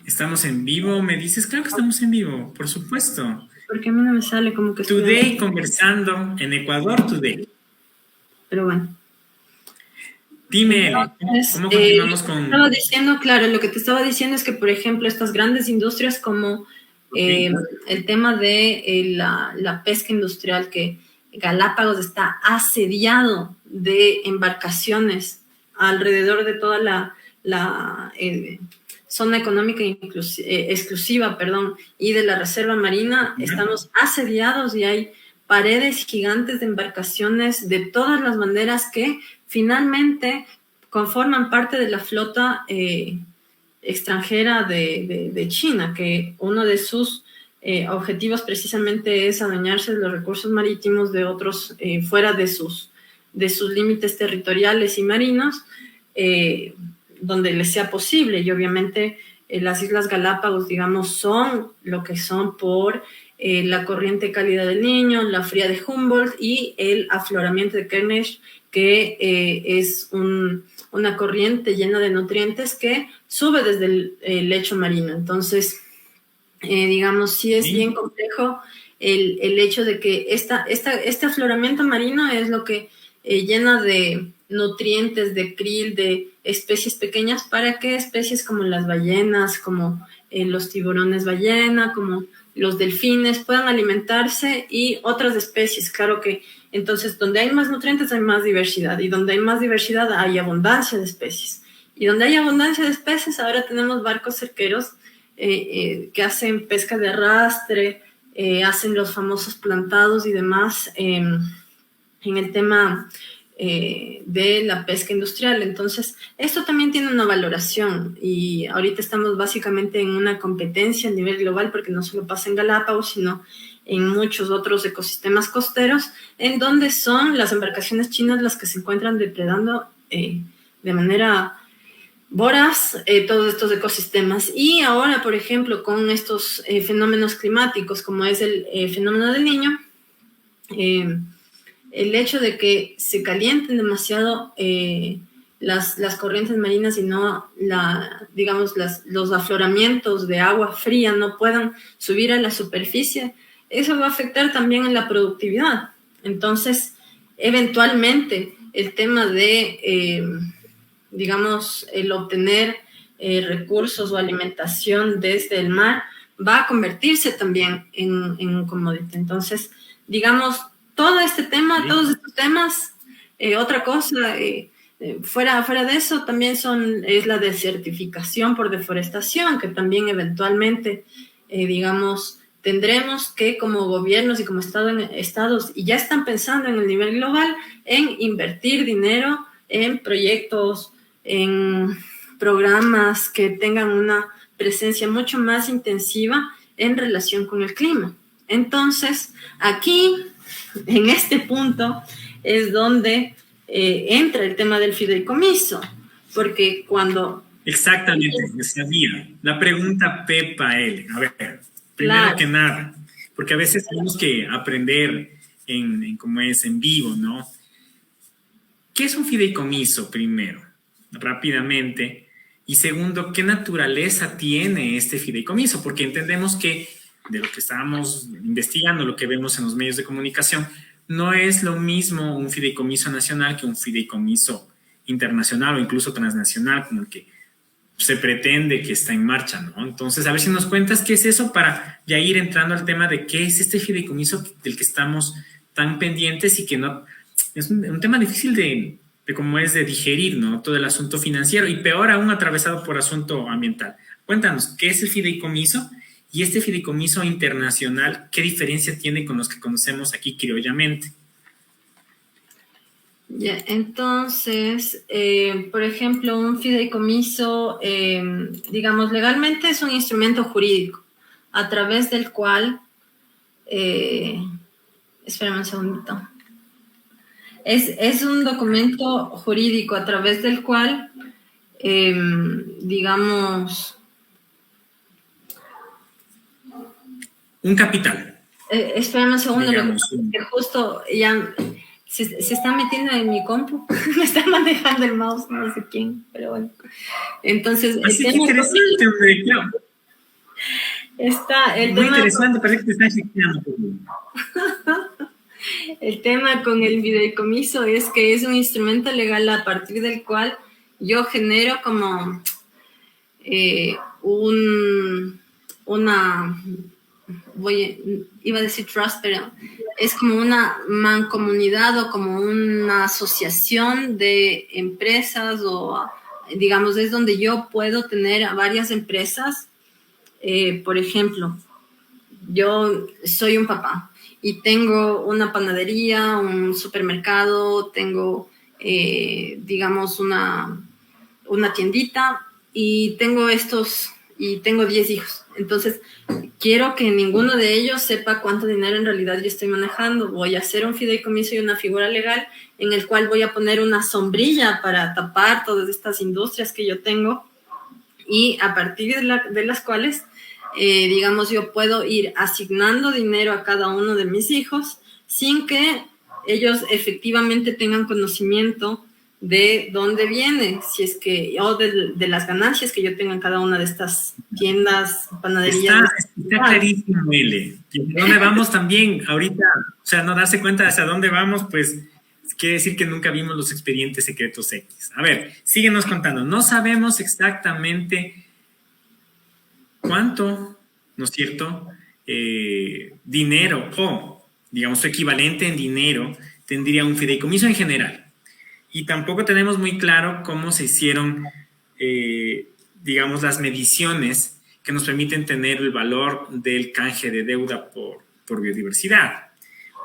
¿Estamos en vivo? ¿Me dices? Claro que estamos en vivo, por supuesto. Porque a mí no me sale como que... Today conversando en Ecuador Today. Pero bueno. Dime, ¿cómo continuamos con...? Estaba diciendo, claro, lo que te estaba diciendo es que, por ejemplo, estas grandes industrias como el tema de la pesca industrial, que Galápagos está asediado de embarcaciones alrededor de toda la zona económica exclusiva, y de la reserva marina, estamos asediados y hay paredes gigantes de embarcaciones de todas las banderas que finalmente conforman parte de la flota extranjera de China, que uno de sus objetivos precisamente es adueñarse de los recursos marítimos de otros fuera de sus límites territoriales y marinos, donde les sea posible. Y obviamente las Islas Galápagos, digamos, son lo que son por la corriente cálida del Niño, la fría de Humboldt y el afloramiento de Kernish, que es una corriente llena de nutrientes que sube desde el lecho marino. Entonces, digamos, sí es bien complejo el hecho de que este afloramiento marino es lo que llena de nutrientes, de krill, de especies pequeñas, para que especies como las ballenas, como los tiburones ballena, como los delfines puedan alimentarse, y otras especies. Claro que entonces donde hay más nutrientes hay más diversidad, y donde hay más diversidad hay abundancia de especies, y donde hay abundancia de especies ahora tenemos barcos cerqueros que hacen pesca de arrastre, hacen los famosos plantados y demás en el tema de la pesca industrial. Entonces, esto también tiene una valoración, y ahorita estamos básicamente en una competencia a nivel global, porque no solo pasa en Galápagos, sino en muchos otros ecosistemas costeros, en donde son las embarcaciones chinas las que se encuentran depredando de manera voraz todos estos ecosistemas. Y ahora, por ejemplo, con estos fenómenos climáticos, como es el fenómeno del Niño, el hecho de que se calienten demasiado las corrientes marinas y no, los afloramientos de agua fría no puedan subir a la superficie, eso va a afectar también en la productividad. Entonces, eventualmente, el tema de, el obtener recursos o alimentación desde el mar va a convertirse también en un commodity. Entonces, digamos, todo este tema, Sí. todos estos temas, otra cosa, fuera de eso, también es la desertificación por deforestación, que también eventualmente, digamos, tendremos que como gobiernos y como estados, y ya están pensando en el nivel global, en invertir dinero en proyectos, en programas que tengan una presencia mucho más intensiva en relación con el clima. Entonces, aquí, en este punto, es donde entra el tema del fideicomiso, porque cuando... Exactamente, sabía. La pregunta Pepa L. A ver, primero Claro. que nada, porque a veces tenemos que aprender en cómo es en vivo, ¿no? ¿Qué es un fideicomiso, primero? Rápidamente. Y segundo, ¿qué naturaleza tiene este fideicomiso? Porque entendemos que de lo que estábamos investigando, lo que vemos en los medios de comunicación, no es lo mismo un fideicomiso nacional que un fideicomiso internacional o incluso transnacional, como el que se pretende que está en marcha, ¿no? Entonces, a ver si nos cuentas qué es eso para ya ir entrando al tema de qué es este fideicomiso del que estamos tan pendientes y que no... Es un tema difícil de cómo es de digerir, ¿no? Todo el asunto financiero y peor aún atravesado por asunto ambiental. Cuéntanos, ¿qué es el fideicomiso? Y este fideicomiso internacional, ¿qué diferencia tiene con los que conocemos aquí criollamente? Ya, entonces, por ejemplo, un fideicomiso, digamos, legalmente es un instrumento jurídico a través del cual, espérame un segundito, es un documento jurídico a través del cual, digamos... Un capital. Espérame un segundo, Digamos, que justo ya se está metiendo en mi compu, me está manejando el mouse, no sé quién, pero bueno. Entonces, así que interesante, hombre, claro. está el Muy tema, interesante, parece que te están chequeando. el tema con el fideicomiso es que es un instrumento legal a partir del cual yo genero como una... iba a decir trust, pero es como una mancomunidad o como una asociación de empresas o, digamos, es donde yo puedo tener a varias empresas. Por ejemplo, yo soy un papá y tengo una panadería, un supermercado, tengo, digamos, una tiendita y tengo y tengo 10 hijos. Entonces, quiero que ninguno de ellos sepa cuánto dinero en realidad yo estoy manejando. Voy a hacer un fideicomiso y una figura legal en el cual voy a poner una sombrilla para tapar todas estas industrias que yo tengo y a partir de las cuales, digamos, yo puedo ir asignando dinero a cada uno de mis hijos sin que ellos efectivamente tengan conocimiento de dónde viene, si es que, o de las ganancias que yo tengo en cada una de estas tiendas, panaderías. Está clarísimo, L. ¿A dónde vamos también? Ahorita, o sea, no darse cuenta de hacia dónde vamos, pues quiere decir que nunca vimos los expedientes secretos X. A ver, síguenos contando. No sabemos exactamente cuánto, ¿no es cierto? Dinero o, digamos, su equivalente en dinero tendría un fideicomiso en general. Y tampoco tenemos muy claro cómo se hicieron, digamos, las mediciones que nos permiten tener el valor del canje de deuda por biodiversidad.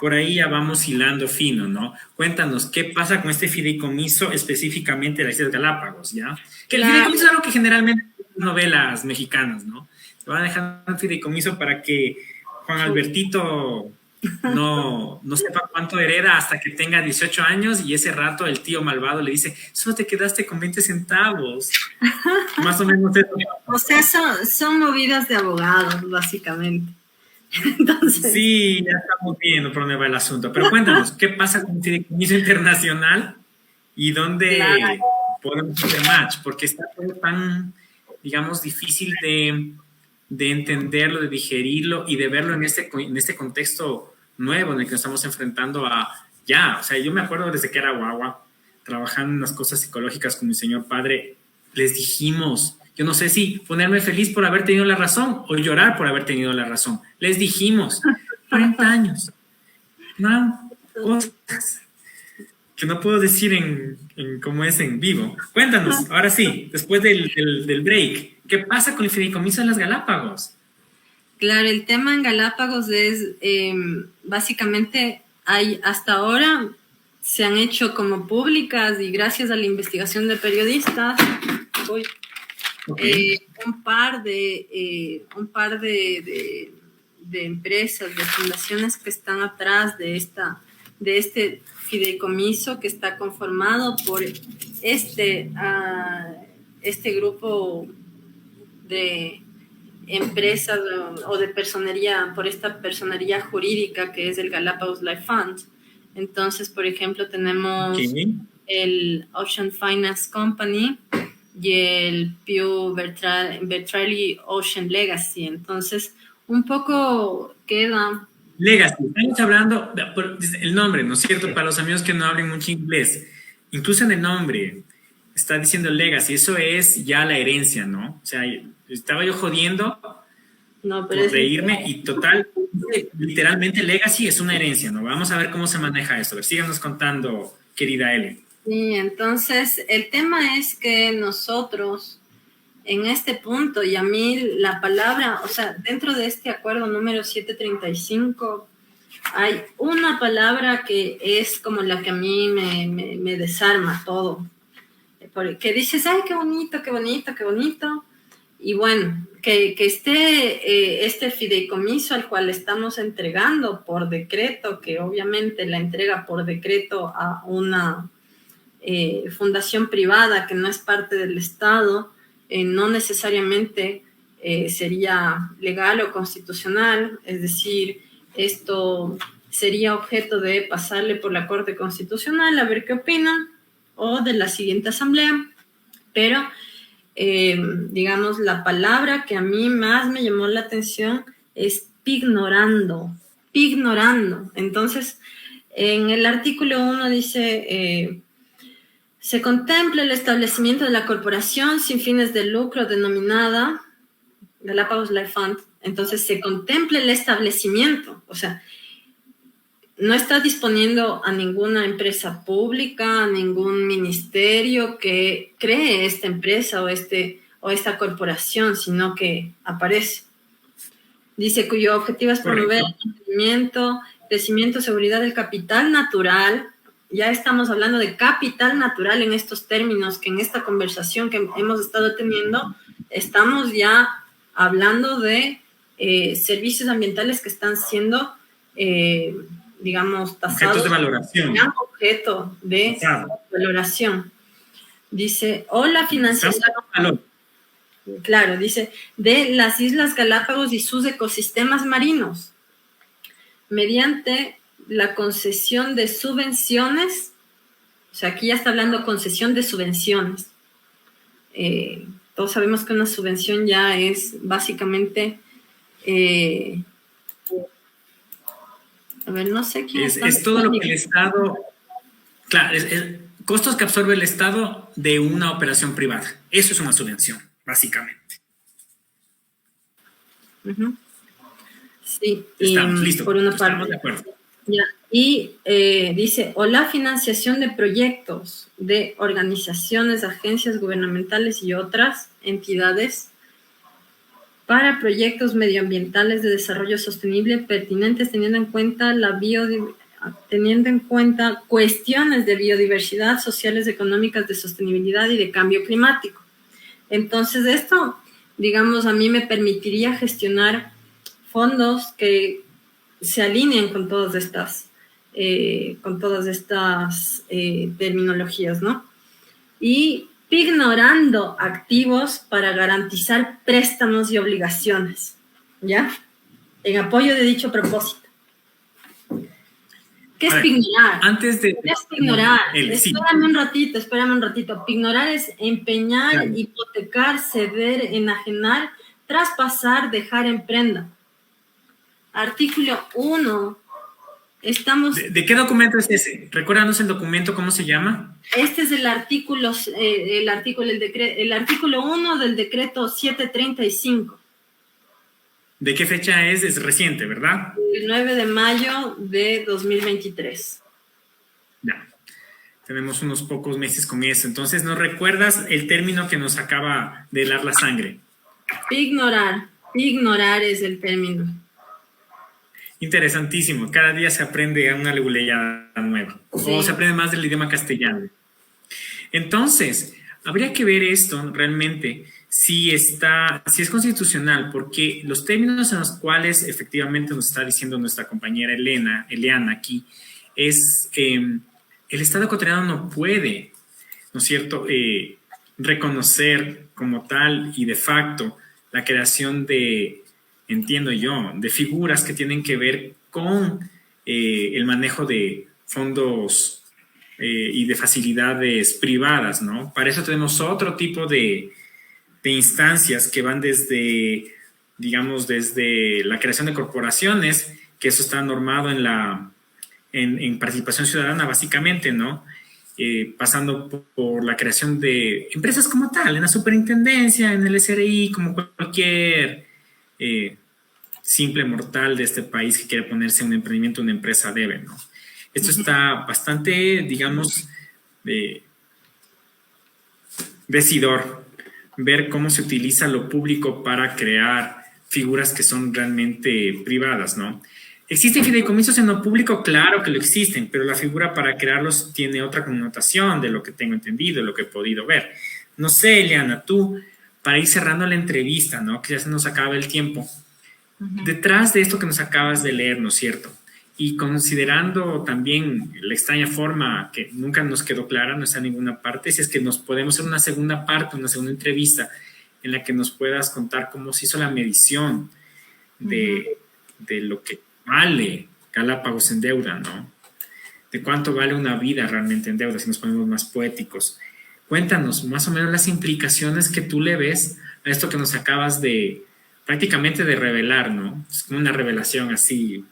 Por ahí ya vamos hilando fino, ¿no? Cuéntanos, ¿qué pasa con este fideicomiso específicamente de las Islas Galápagos, ya? Que el fideicomiso es algo que generalmente en novelas mexicanas, ¿no? Te van a dejar un fideicomiso para que Juan Albertito no sepa cuánto hereda hasta que tenga 18 años y ese rato el tío malvado le dice, solo te quedaste con 20 centavos. Más o menos eso. O sea, son movidas de abogados, básicamente. Entonces, sí, ya estamos viendo por dónde va el asunto. Pero cuéntanos, ¿qué pasa con el fideicomiso internacional y dónde podemos hacer match? Porque está todo tan, digamos, difícil de entenderlo, de digerirlo y de verlo en este contexto nuevo en el que nos estamos enfrentando o sea, yo me acuerdo desde que era guagua, trabajando en las cosas psicológicas con mi señor padre, les dijimos, Yo no sé si ponerme feliz por haber tenido la razón o llorar por haber tenido la razón. Les dijimos, 40 años. No, cosas que no puedo decir cómo es en vivo. Cuéntanos, ahora sí, después del break, ¿qué pasa con el fideicomiso de las Galápagos? Claro, el tema en Galápagos es, básicamente, hasta ahora se han hecho como públicas y gracias a la investigación de periodistas, un par de empresas, de fundaciones que están atrás de este fideicomiso que está conformado por este grupo de empresas o de personería, por esta personería jurídica que es el Galapagos Life Fund. Entonces, por ejemplo, tenemos el Ocean Finance Company y el Pew Bertrelli Ocean Legacy. Entonces, un poco queda... Legacy, estamos hablando, el nombre, ¿no es cierto? Para los amigos que no hablen mucho inglés, incluso en el nombre está diciendo Legacy, eso es ya la herencia, ¿no? O sea, estaba yo jodiendo por reírme y total, literalmente Legacy es una herencia, ¿no? Vamos a ver cómo se maneja eso. A ver, síganos contando, querida Ellen. Sí, entonces el tema es que nosotros en este punto, y a mí la palabra, o sea, dentro de este acuerdo número 735, hay una palabra que es como la que a mí me desarma todo. Porque dices, ay, qué bonito, qué bonito, qué bonito. Y bueno, que esté este fideicomiso al cual estamos entregando por decreto, que obviamente la entrega por decreto a una fundación privada que no es parte del Estado, no necesariamente sería legal o constitucional, es decir, esto sería objeto de pasarle por la Corte Constitucional a ver qué opinan, o de la siguiente asamblea, pero digamos, la palabra que a mí más me llamó la atención es pignorando. Entonces, en el artículo 1 dice... se contempla el establecimiento de la corporación sin fines de lucro denominada Galapagos Life Fund. Entonces, se contempla el establecimiento. O sea, no está disponiendo a ninguna empresa pública, a ningún ministerio que cree esta empresa o esta corporación, sino que aparece. Dice, cuyo objetivo es promover el mantenimiento, crecimiento, seguridad del capital natural. Ya estamos hablando de capital natural en estos términos, que en esta conversación que hemos estado teniendo, estamos ya hablando de servicios ambientales que están siendo, digamos, tasados. Objetos de valoración. Objeto de valoración. Dice, o la financiación. Claro, dice, de las Islas Galápagos y sus ecosistemas marinos, mediante la concesión de subvenciones, o sea, aquí ya está hablando concesión de subvenciones. Todos sabemos que una subvención ya es básicamente, a ver, no sé quién es todo lo que el Estado, claro, es costos que absorbe el Estado de una operación privada. Eso es una subvención, básicamente. Uh-huh. Sí, estamos listos, por una estamos parte. de acuerdo. Ya. Y dice, o la financiación de proyectos de organizaciones, agencias gubernamentales y otras entidades para proyectos medioambientales de desarrollo sostenible pertinentes teniendo en cuenta cuestiones de biodiversidad, sociales, económicas, de sostenibilidad y de cambio climático. Entonces, esto, digamos, a mí me permitiría gestionar fondos que se alineen con todas estas terminologías, ¿no? Y ignorando activos para garantizar préstamos y obligaciones, ¿ya? En apoyo de dicho propósito. ¿Qué es pignorar? Antes de... ¿Qué es pignorar? Espérame un ratito. Pignorar es empeñar, claro, hipotecar, ceder, enajenar, traspasar, dejar en prenda. Artículo 1 Estamos... ¿De qué documento es ese? Recuérdanos el documento, ¿cómo se llama? Este es el artículo 1 del decreto 735. ¿De qué fecha es? Es reciente, ¿verdad? El 9 de mayo de 2023. Ya. Tenemos unos pocos meses con eso. Entonces, ¿nos recuerdas el término que nos acaba de helar la sangre? Ignorar. Ignorar es el término. Interesantísimo. Cada día se aprende una leguleyada nueva. Sí. O se aprende más del idioma castellano. Entonces, habría que ver esto realmente, si es constitucional, porque los términos en los cuales efectivamente nos está diciendo nuestra compañera Eliana aquí, es el Estado ecuatoriano no puede, ¿no es cierto?, reconocer como tal y de facto la creación de, entiendo yo, de figuras que tienen que ver con el manejo de fondos y de facilidades privadas, ¿no? Para eso tenemos otro tipo de instancias que van desde, digamos, desde la creación de corporaciones, que eso está normado en participación ciudadana básicamente, ¿no? Pasando por la creación de empresas como tal, en la superintendencia, en el SRI, como cualquier simple mortal de este país que quiere ponerse un emprendimiento, una empresa debe, ¿no? Esto está bastante, digamos, decidor, ver cómo se utiliza lo público para crear figuras que son realmente privadas, ¿no? ¿Existen fideicomisos en lo público? Claro que lo existen, pero la figura para crearlos tiene otra connotación de lo que tengo entendido, de lo que he podido ver. No sé, Eliana, tú, para ir cerrando la entrevista, ¿no? Que ya se nos acaba el tiempo. Detrás de esto que nos acabas de leer, ¿no es cierto? Y considerando también la extraña forma que nunca nos quedó clara, no está en ninguna parte, si es que nos podemos hacer una segunda parte, una segunda entrevista en la que nos puedas contar cómo se hizo la medición de lo que vale Galápagos en deuda, ¿no? De cuánto vale una vida realmente en deuda, si nos ponemos más poéticos. Cuéntanos más o menos las implicaciones que tú le ves a esto que nos acabas de prácticamente de revelar, ¿no? Es como una revelación así.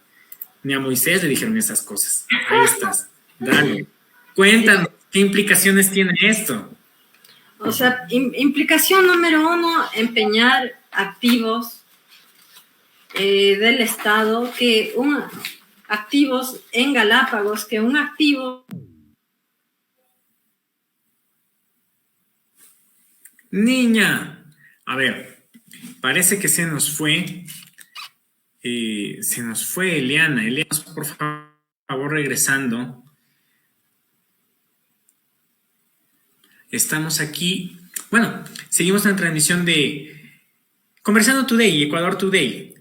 Ni a Moisés le dijeron esas cosas. Ahí estás. Dale. Cuéntanos, ¿qué implicaciones tiene esto? O sea, implicación número 1, empeñar activos del Estado, activos en Galápagos, que un activo... Niña, a ver, parece que se nos fue Eliana. Eliana, por favor, regresando. Estamos aquí. Bueno, seguimos en la transmisión de Conversando Today, Ecuador Today.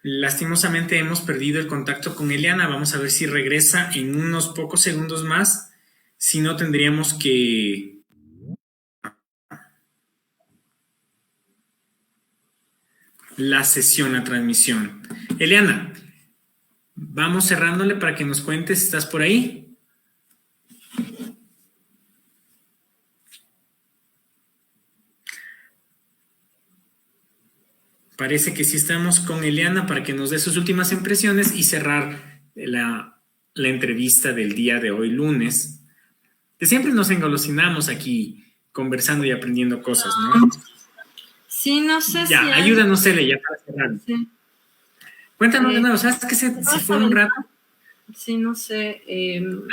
Lastimosamente hemos perdido el contacto con Eliana. Vamos a ver si regresa en unos pocos segundos más. Si no, tendríamos que... la sesión, la transmisión. Eliana, vamos cerrándole para que nos cuentes, ¿estás por ahí? Parece que sí estamos con Eliana para que nos dé sus últimas impresiones y cerrar la entrevista del día de hoy, lunes. Que siempre nos engolosinamos aquí conversando y aprendiendo cosas, ¿no? Sí, no sé ya, si... ayúdanos, Ele, ya para cerrar. Sí. Cuéntanos de nuevo, ¿sabes qué? Si fue un rato... Sí, no sé.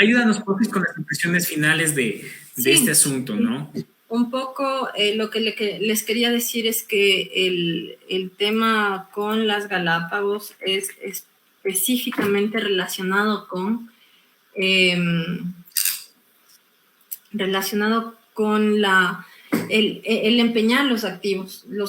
Ayúdanos, Pofis, con las impresiones finales de este asunto, ¿no? Un poco lo que les quería decir es que el tema con las Galápagos es específicamente relacionado con el empeñar los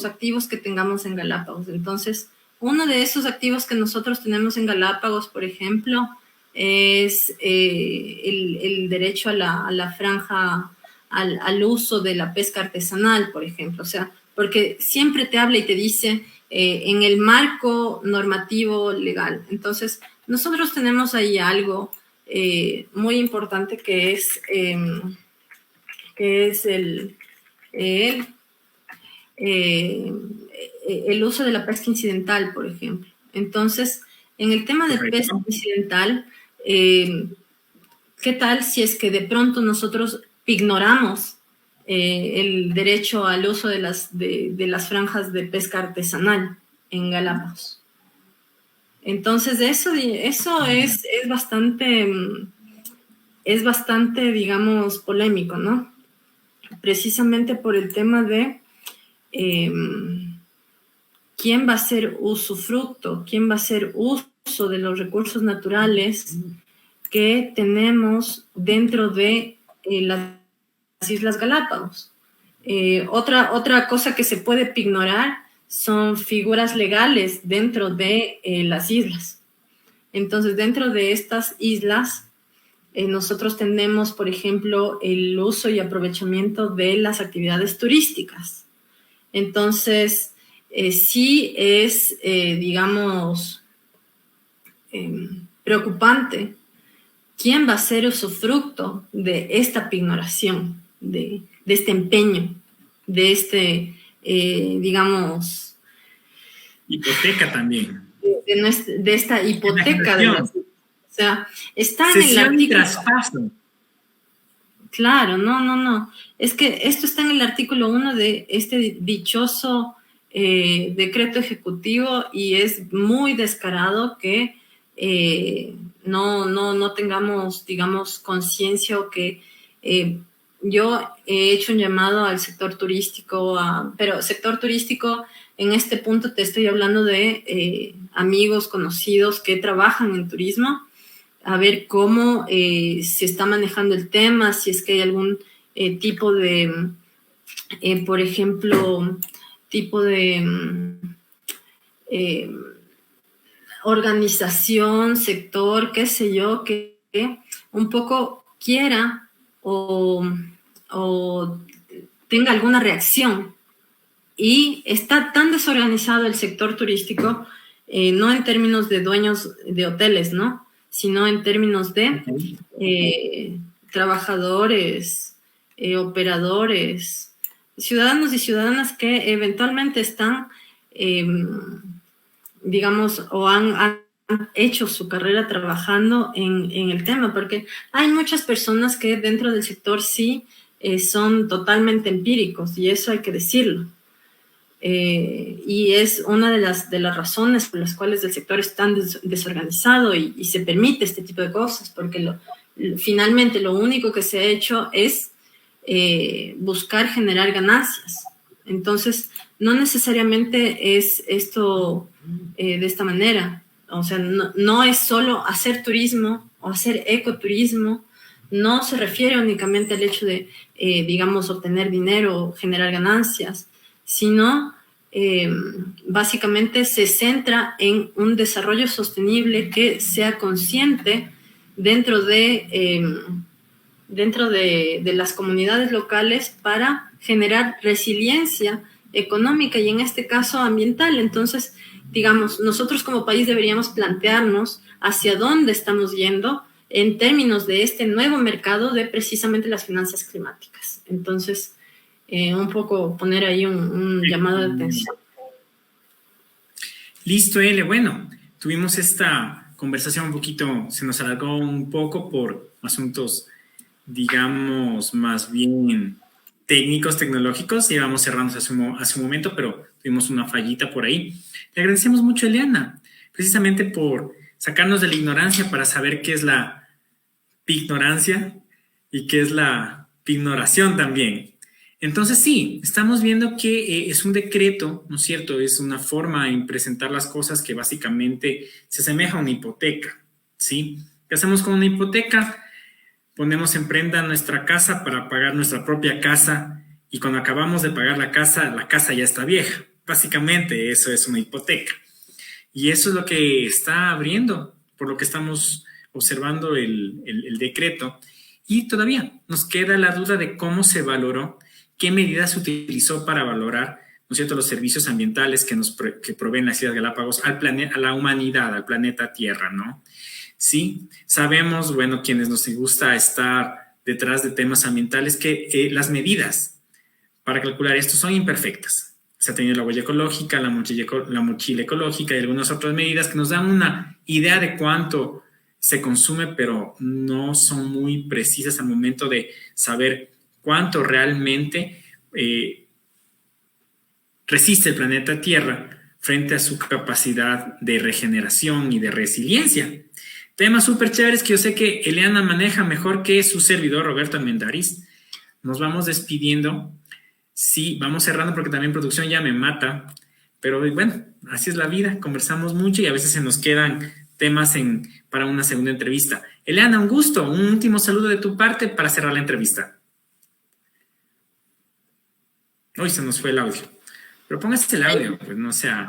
activos que tengamos en Galápagos. Entonces, uno de esos activos que nosotros tenemos en Galápagos, por ejemplo, es el derecho a la franja, al uso de la pesca artesanal, por ejemplo. O sea, porque siempre te habla y te dice en el marco normativo legal. Entonces, nosotros tenemos ahí algo muy importante que es el uso de la pesca incidental, por ejemplo. Entonces, en el tema de pesca incidental, ¿Qué tal si es que de pronto nosotros ignoramos el derecho al uso de las franjas de pesca artesanal en Galápagos? Entonces, eso es bastante, digamos, polémico, ¿no? Precisamente por el tema de quién va a ser usufructo, quién va a hacer uso de los recursos naturales que tenemos dentro de las Islas Galápagos. Otra cosa que se puede ignorar son figuras legales dentro de las islas. Entonces, dentro de estas islas, nosotros tenemos, por ejemplo, el uso y aprovechamiento de las actividades turísticas. Entonces, sí es, digamos, preocupante quién va a ser usufructo de esta pignoración, de este empeño, de este, digamos... Hipoteca también. De esta hipoteca de las... O sea, está en el artículo... Traspaso. Claro, no. Es que esto está en el artículo 1 de este dichoso decreto ejecutivo y es muy descarado que no tengamos, digamos, conciencia o que yo he hecho un llamado al sector turístico, pero sector turístico, en este punto te estoy hablando de amigos, conocidos que trabajan en turismo, a ver cómo se está manejando el tema, si es que hay algún tipo de, por ejemplo, tipo de organización, sector, qué sé yo, que un poco quiera o tenga alguna reacción. Y está tan desorganizado el sector turístico, no en términos de dueños de hoteles, ¿no? Sino en términos de trabajadores, operadores, ciudadanos y ciudadanas que eventualmente están, digamos, o han hecho su carrera trabajando en el tema, porque hay muchas personas que dentro del sector sí son totalmente empíricos, y eso hay que decirlo. Y es una de las razones por las cuales el sector es tan desorganizado y se permite este tipo de cosas, porque finalmente lo único que se ha hecho es buscar generar ganancias. Entonces, no necesariamente es esto de esta manera. O sea, no es solo hacer turismo o hacer ecoturismo, no se refiere únicamente al hecho de, digamos, obtener dinero o generar ganancias, sino básicamente se centra en un desarrollo sostenible que sea consciente dentro de las comunidades locales para generar resiliencia económica y en este caso ambiental. Entonces, digamos, nosotros como país deberíamos plantearnos hacia dónde estamos yendo en términos de este nuevo mercado de precisamente las finanzas climáticas. Entonces, un poco poner ahí un llamado de atención. Listo, Ele. Bueno, tuvimos esta conversación un poquito, se nos alargó un poco por asuntos, digamos, más bien técnicos, tecnológicos. Íbamos cerrando hace un momento, pero tuvimos una fallita por ahí. Le agradecemos mucho a Eliana, precisamente por sacarnos de la ignorancia para saber qué es la pignorancia y qué es la pignoración también. Entonces sí, estamos viendo que es un decreto, ¿no es cierto? Es una forma en presentar las cosas que básicamente se asemeja a una hipoteca, ¿sí? ¿Qué hacemos con una hipoteca? Ponemos en prenda nuestra casa para pagar nuestra propia casa y cuando acabamos de pagar la casa ya está vieja. Básicamente eso es una hipoteca. Y eso es lo que está abriendo, por lo que estamos observando el decreto. Y todavía nos queda la duda de cómo se valoró, qué medidas se utilizó para valorar, ¿no es cierto?, los servicios ambientales que proveen las Islas Galápagos al planeta, a la humanidad, al planeta Tierra, ¿no? Sí, sabemos, bueno, quienes nos gusta estar detrás de temas ambientales, que las medidas para calcular esto son imperfectas. Se ha tenido la huella ecológica, la mochila ecológica y algunas otras medidas que nos dan una idea de cuánto se consume, pero no son muy precisas al momento de saber cuánto realmente resiste el planeta Tierra frente a su capacidad de regeneración y de resiliencia. Temas súper chéveres que yo sé que Eliana maneja mejor que su servidor Roberto Almendariz. Nos vamos despidiendo. Sí, vamos cerrando porque también producción ya me mata. Pero bueno, así es la vida. Conversamos mucho y a veces se nos quedan temas para una segunda entrevista. Eliana, un gusto. Un último saludo de tu parte para cerrar la entrevista. Hoy se nos fue el audio. Pero póngase el audio, pues no sea...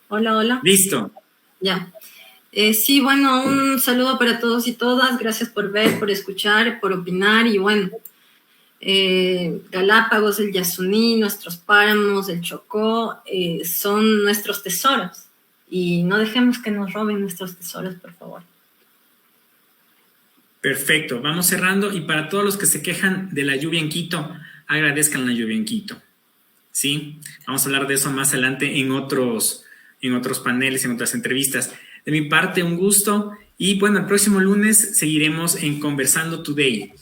Hola. Listo. Ya. Sí, bueno, un saludo para todos y todas. Gracias por ver, por escuchar, por opinar. Y bueno, Galápagos, el Yasuní, nuestros páramos, el Chocó, son nuestros tesoros. Y no dejemos que nos roben nuestros tesoros, por favor. Perfecto. Vamos cerrando. Y para todos los que se quejan de la lluvia en Quito, agradezcan la lluvia en Quito. ¿Sí? Vamos a hablar de eso más adelante en otros paneles, en otras entrevistas. De mi parte, un gusto. Y bueno, el próximo lunes seguiremos en Conversando Today.